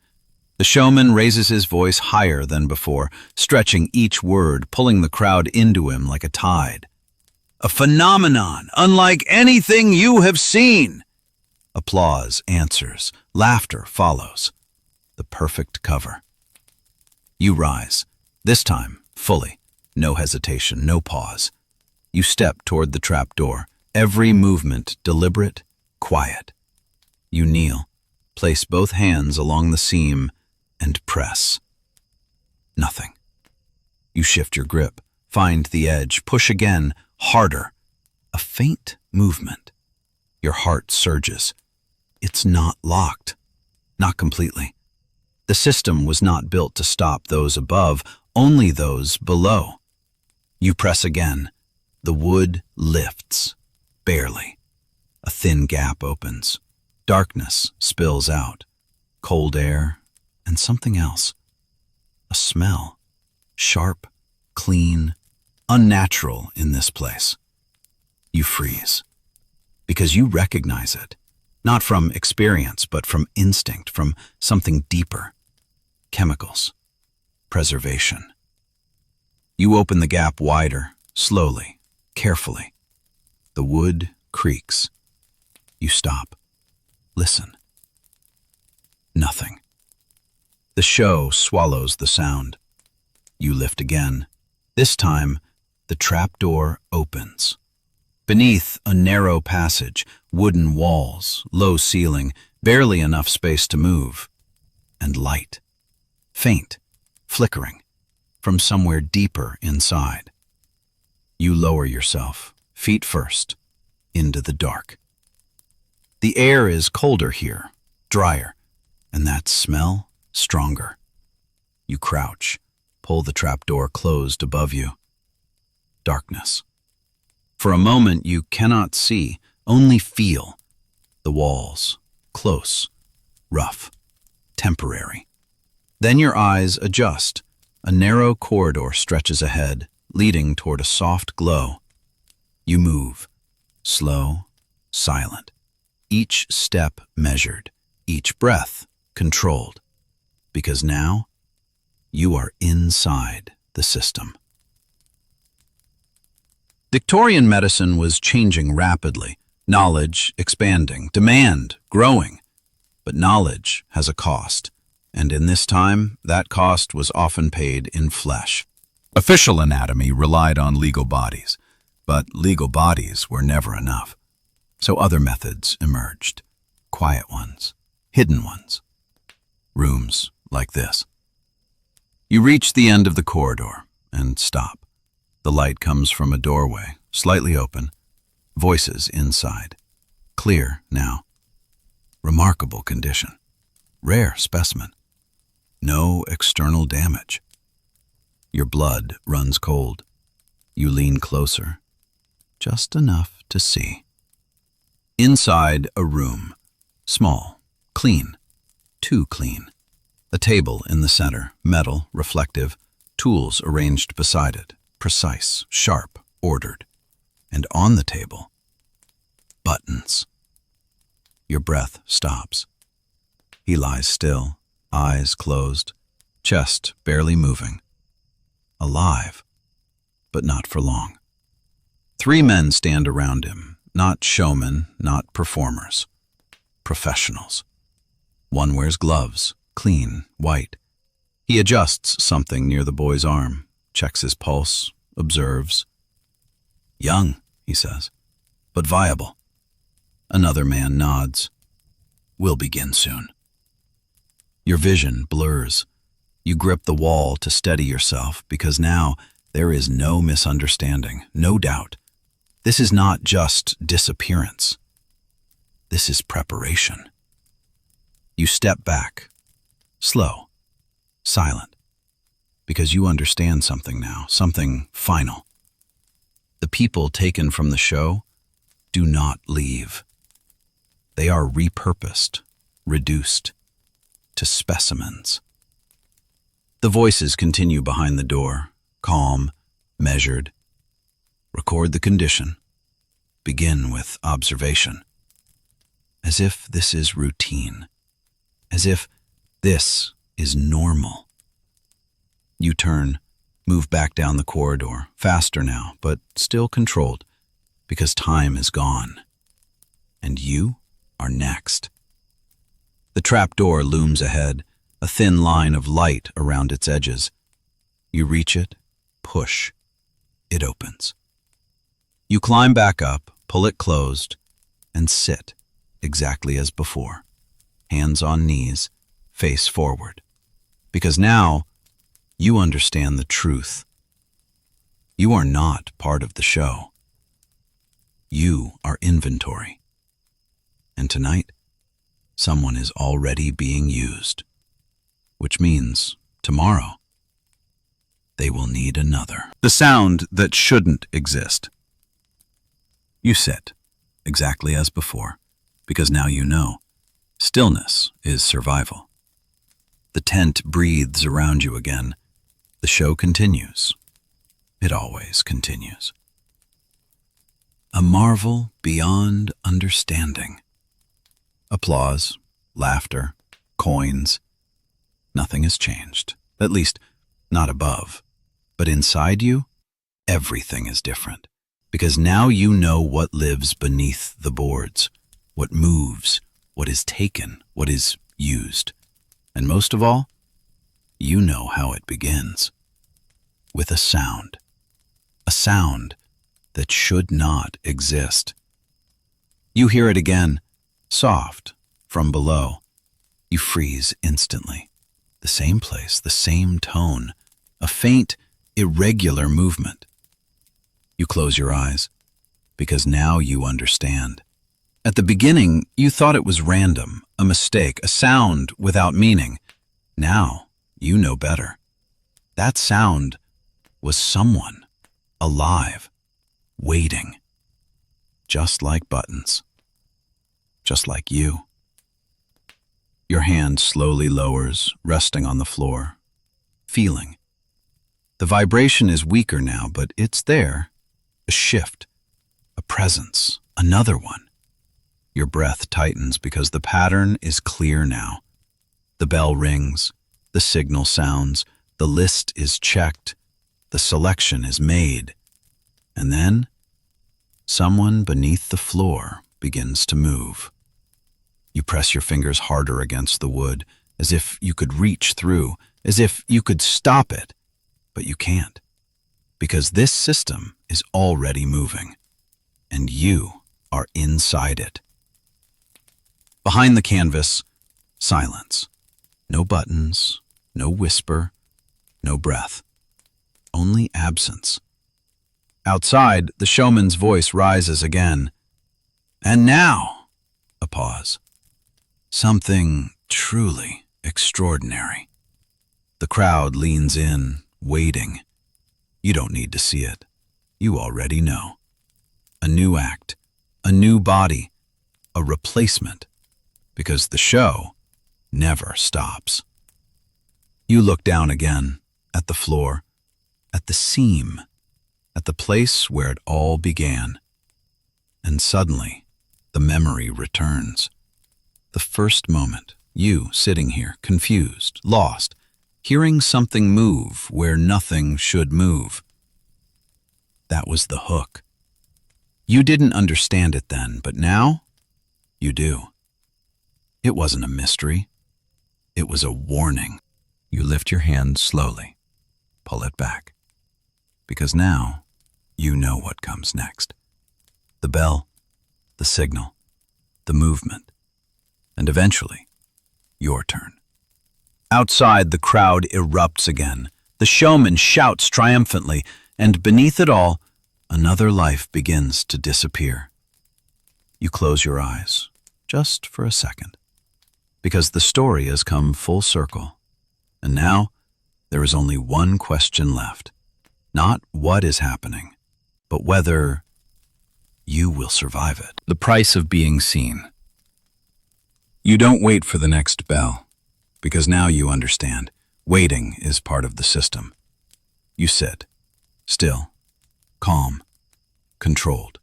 The showman raises his voice higher than before, stretching each word, pulling the crowd into him like a tide. A phenomenon unlike anything you have seen. Applause answers, laughter follows. The perfect cover. You rise, this time fully, no hesitation, no pause. You step toward the trapdoor, every movement deliberate, quiet. You kneel, place both hands along the seam, and press. Nothing. You shift your grip, find the edge, push again, harder. A faint movement. Your heart surges. It's not locked, not completely. The system was not built to stop those above, only those below. You press again. The wood lifts, barely. A thin gap opens. Darkness spills out. Cold air and something else. A smell. Sharp, clean, unnatural in this place. You freeze. Because you recognize it. Not from experience, but from instinct, from something deeper. Chemicals. Preservation. You open the gap wider, slowly, carefully. The wood creaks. You stop. Listen. Nothing. The show swallows the sound. You lift again. This time, the trapdoor opens. Beneath, a narrow passage, wooden walls, low ceiling, barely enough space to move. And light. Faint, flickering, from somewhere deeper inside. You lower yourself, feet first, into the dark. The air is colder here, drier, and that smell stronger. You crouch, pull the trapdoor closed above you. Darkness. For a moment you cannot see, only feel. The walls, close, rough, temporary. Then your eyes adjust. A narrow corridor stretches ahead, leading toward a soft glow. You move, slow, silent. each step measured, each breath controlled, because now you are inside the system. Victorian medicine was changing rapidly, knowledge expanding, demand growing. But knowledge has a cost, and in this time, that cost was often paid in flesh. Official anatomy relied on legal bodies, but legal bodies were never enough. So other methods emerged, quiet ones, hidden ones. Rooms like this. You reach the end of the corridor and stop. The light comes from a doorway, slightly open. Voices inside. Clear now. Remarkable condition. Rare specimen. No external damage. Your blood runs cold. You lean closer, just enough to see. Inside a room. Small, clean, too clean. A table in the center, metal, reflective, tools arranged beside it, precise, sharp, ordered. And on the table, buttons. Your breath stops. He lies still, eyes closed, chest barely moving. Alive, but not for long. 3 men stand around him, not showmen, not performers. Professionals. One wears gloves, clean, white. He adjusts something near the boy's arm, checks his pulse, observes. Young, he says, but viable. Another man nods. We'll begin soon. Your vision blurs. You grip the wall to steady yourself because now there is no misunderstanding, no doubt. This is not just disappearance. This is preparation. You step back, slow, silent, because you understand something now, something final. The people taken from the show do not leave. They are repurposed, reduced to specimens. The voices continue behind the door, calm, measured. Record the condition. Begin with observation. As if this is routine. As if this is normal. You turn, move back down the corridor, faster now, but still controlled, because time is gone. And you are next. The trapdoor looms ahead, a thin line of light around its edges. You reach it, push. It opens. You climb back up, pull it closed, and sit, exactly as before, hands on knees, face forward. Because now, you understand the truth. You are not part of the show. You are inventory. And tonight, someone is already being used, which means tomorrow, they will need another. The sound that shouldn't exist. You sit, exactly as before, because now you know. Stillness is survival. The tent breathes around you again. The show continues. It always continues. A marvel beyond understanding. Applause, laughter, coins. Nothing has changed, at least not above. But inside you, everything is different. Because now you know what lives beneath the boards, what moves, what is taken, what is used. And most of all, you know how it begins. With a sound that should not exist. You hear it again, soft, from below. You freeze instantly. The same place, the same tone, a faint, irregular movement. You close your eyes, because now you understand. At the beginning, you thought it was random, a mistake, a sound without meaning. Now, you know better. That sound was someone, alive, waiting. Just like buttons. Just like you. Your hand slowly lowers, resting on the floor. Feeling. The vibration is weaker now, but it's there. A shift. A presence. Another one. Your breath tightens because the pattern is clear now. The bell rings, the signal sounds, the list is checked, the selection is made. And then, someone beneath the floor begins to move. You press your fingers harder against the wood, as if you could reach through, as if you could stop it, but you can't. Because this system is already moving, and you are inside it. Behind the canvas, silence. No buttons, no whisper, no breath. Only absence. Outside, the showman's voice rises again. And now, a pause. Something truly extraordinary. The crowd leans in, waiting. You don't need to see it. You already know. A new act, a new body, a replacement, because the show never stops. You look down again, at the floor, at the seam, at the place where it all began. And suddenly, the memory returns. The first moment, you sitting here, confused, lost, hearing something move where nothing should move. That was the hook. You didn't understand it then, but now, you do. It wasn't a mystery. It was a warning. You lift your hand slowly, pull it back. Because now, you know what comes next. The bell, the signal, the movement, and eventually, your turn. Outside, the crowd erupts again. The showman shouts triumphantly, and beneath it all, another life begins to disappear. You close your eyes, just for a second, because the story has come full circle. And now, there is only one question left. Not what is happening, but whether you will survive it. The price of being seen. You don't wait for the next bell, because now you understand. Waiting is part of the system. You sit, still, calm, controlled.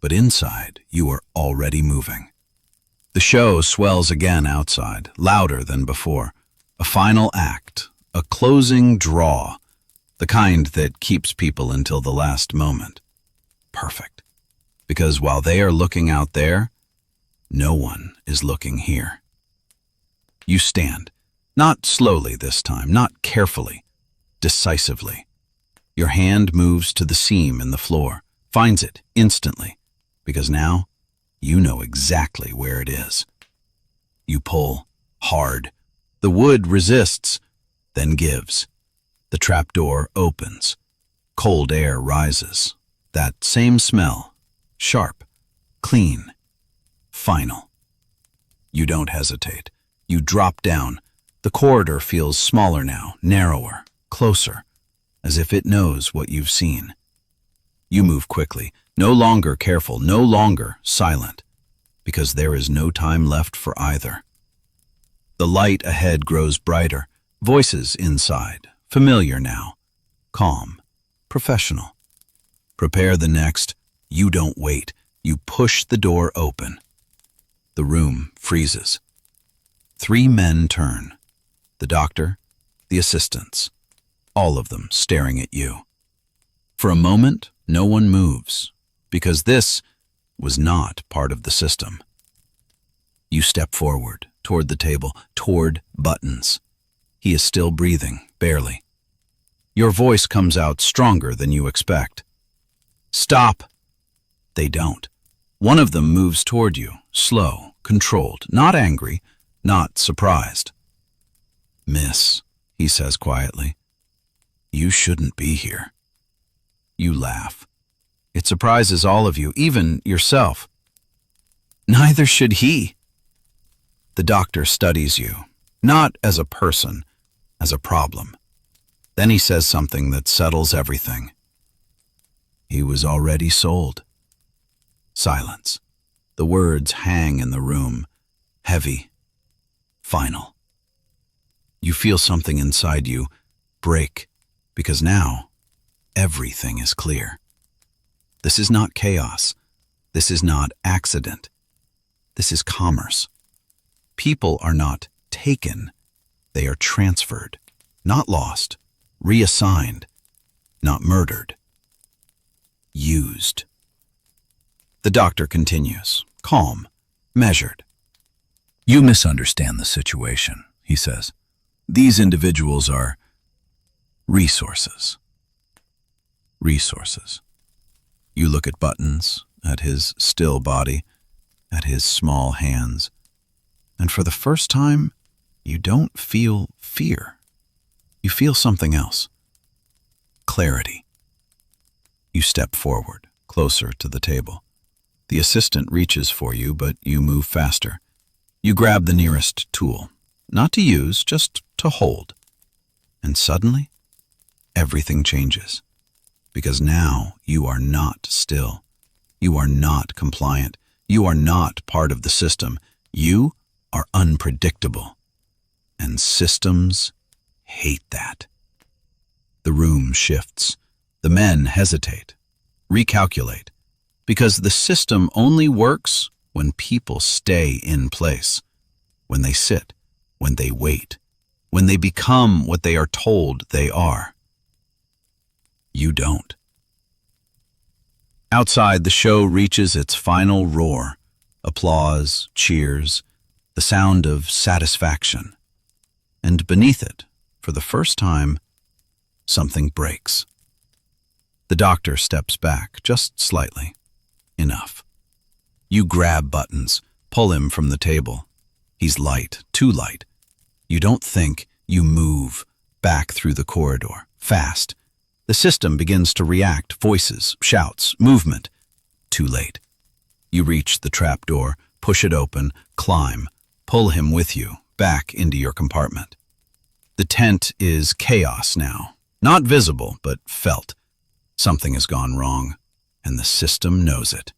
But inside, you are already moving. The show swells again outside, louder than before. A final act, a closing draw, the kind that keeps people until the last moment. Perfect. Because while they are looking out there, no one is looking here. You stand, not slowly this time, not carefully, decisively. Your hand moves to the seam in the floor, finds it instantly, because now you know exactly where it is. You pull, hard. The wood resists, then gives. The trapdoor opens. Cold air rises. That same smell, sharp, clean, final. You don't hesitate. You drop down. The corridor feels smaller now, narrower, closer, as if it knows what you've seen. You move quickly, no longer careful, no longer silent, because there is no time left for either. The light ahead grows brighter, voices inside, familiar now, calm, professional. Prepare the next. You don't wait. You push the door open. The room freezes. 3 men turn. The doctor, the assistants, all of them staring at you. For a moment, no one moves, because this was not part of the system. You step forward, toward the table, toward Buttons. He is still breathing, barely. Your voice comes out stronger than you expect. Stop! They don't. One of them moves toward you, slow, controlled, not angry, not surprised. Miss, he says quietly, you shouldn't be here. You laugh. It surprises all of you, even yourself. Neither should he. The doctor studies you, not as a person, as a problem. Then he says something that settles everything. He was already sold. Silence. The words hang in the room, heavy, final. You feel something inside you break, because now everything is clear. This is not chaos. This is not accident. This is commerce. People are not taken, they are transferred, not lost, reassigned, not murdered. Used. The doctor continues, calm, measured. You misunderstand the situation, he says. These individuals are resources. Resources. You look at Buttons, at his still body, at his small hands, and for the first time, you don't feel fear. You feel something else. Clarity. You step forward, closer to the table. The assistant reaches for you, but you move faster. You grab the nearest tool, not to use, just to hold. And suddenly, everything changes. Because now you are not still. You are not compliant. You are not part of the system. You are unpredictable. And systems hate that. The room shifts. The men hesitate, recalculate, because the system only works when people stay in place, when they sit, when they wait, when they become what they are told they are. You don't. Outside, the show reaches its final roar. Applause, cheers, the sound of satisfaction. And beneath it, for the first time, something breaks. The doctor steps back, just slightly. Enough. You grab Buttons, pull him from the table. He's light, too light. You don't think, you move, back through the corridor, fast. The system begins to react, voices, shouts, movement. Too late. You reach the trapdoor, push it open, climb, pull him with you, back into your compartment. The tent is chaos now, not visible, but felt. Something has gone wrong, and the system knows it.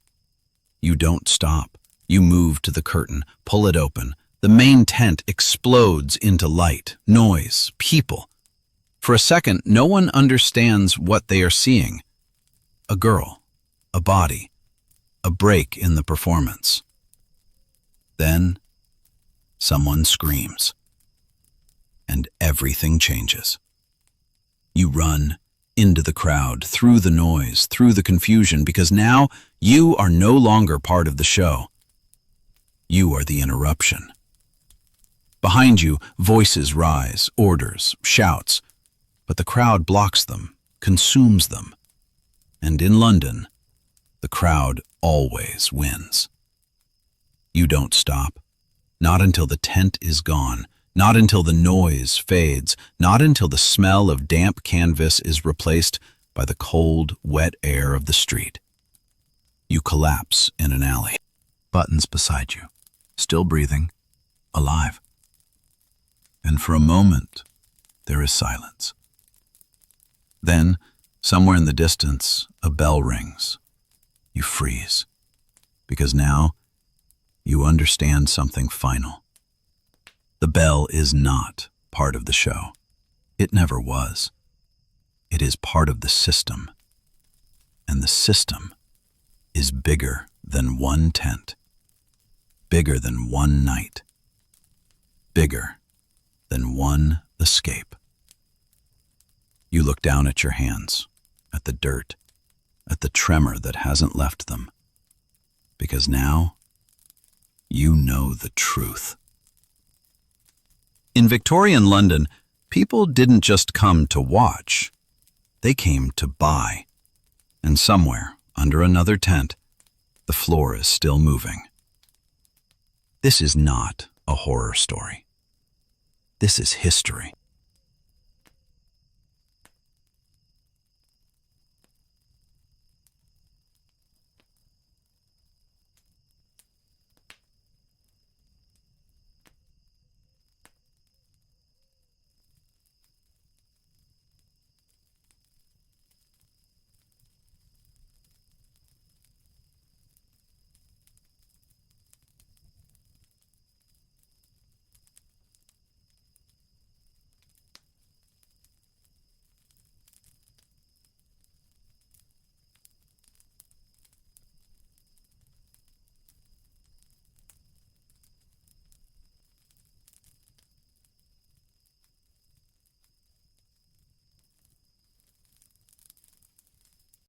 You don't stop. You move to the curtain, pull it open. The main tent explodes into light, noise, people. For a second, no one understands what they are seeing. A girl, a body, a break in the performance. Then, someone screams, and everything changes. You run into the crowd, through the noise, through the confusion, because now you are no longer part of the show. You are the interruption. Behind you, voices rise, orders, shouts, but the crowd blocks them, consumes them. And in London, the crowd always wins. You don't stop, not until the tent is gone, not until the noise fades, not until the smell of damp canvas is replaced by the cold, wet air of the street. You collapse in an alley. Buttons beside you, still breathing, alive. And for a moment, there is silence. Then, somewhere in the distance, a bell rings. You freeze, because now you understand something final. The bell is not part of the show. It never was. It is part of the system. And the system is bigger than one tent, bigger than one night, bigger than one escape. You look down at your hands, at the dirt, at the tremor that hasn't left them, because now you know the truth. In Victorian London, people didn't just come to watch, they came to buy. And somewhere, under another tent, the floor is still moving. This is not a horror story. This is history.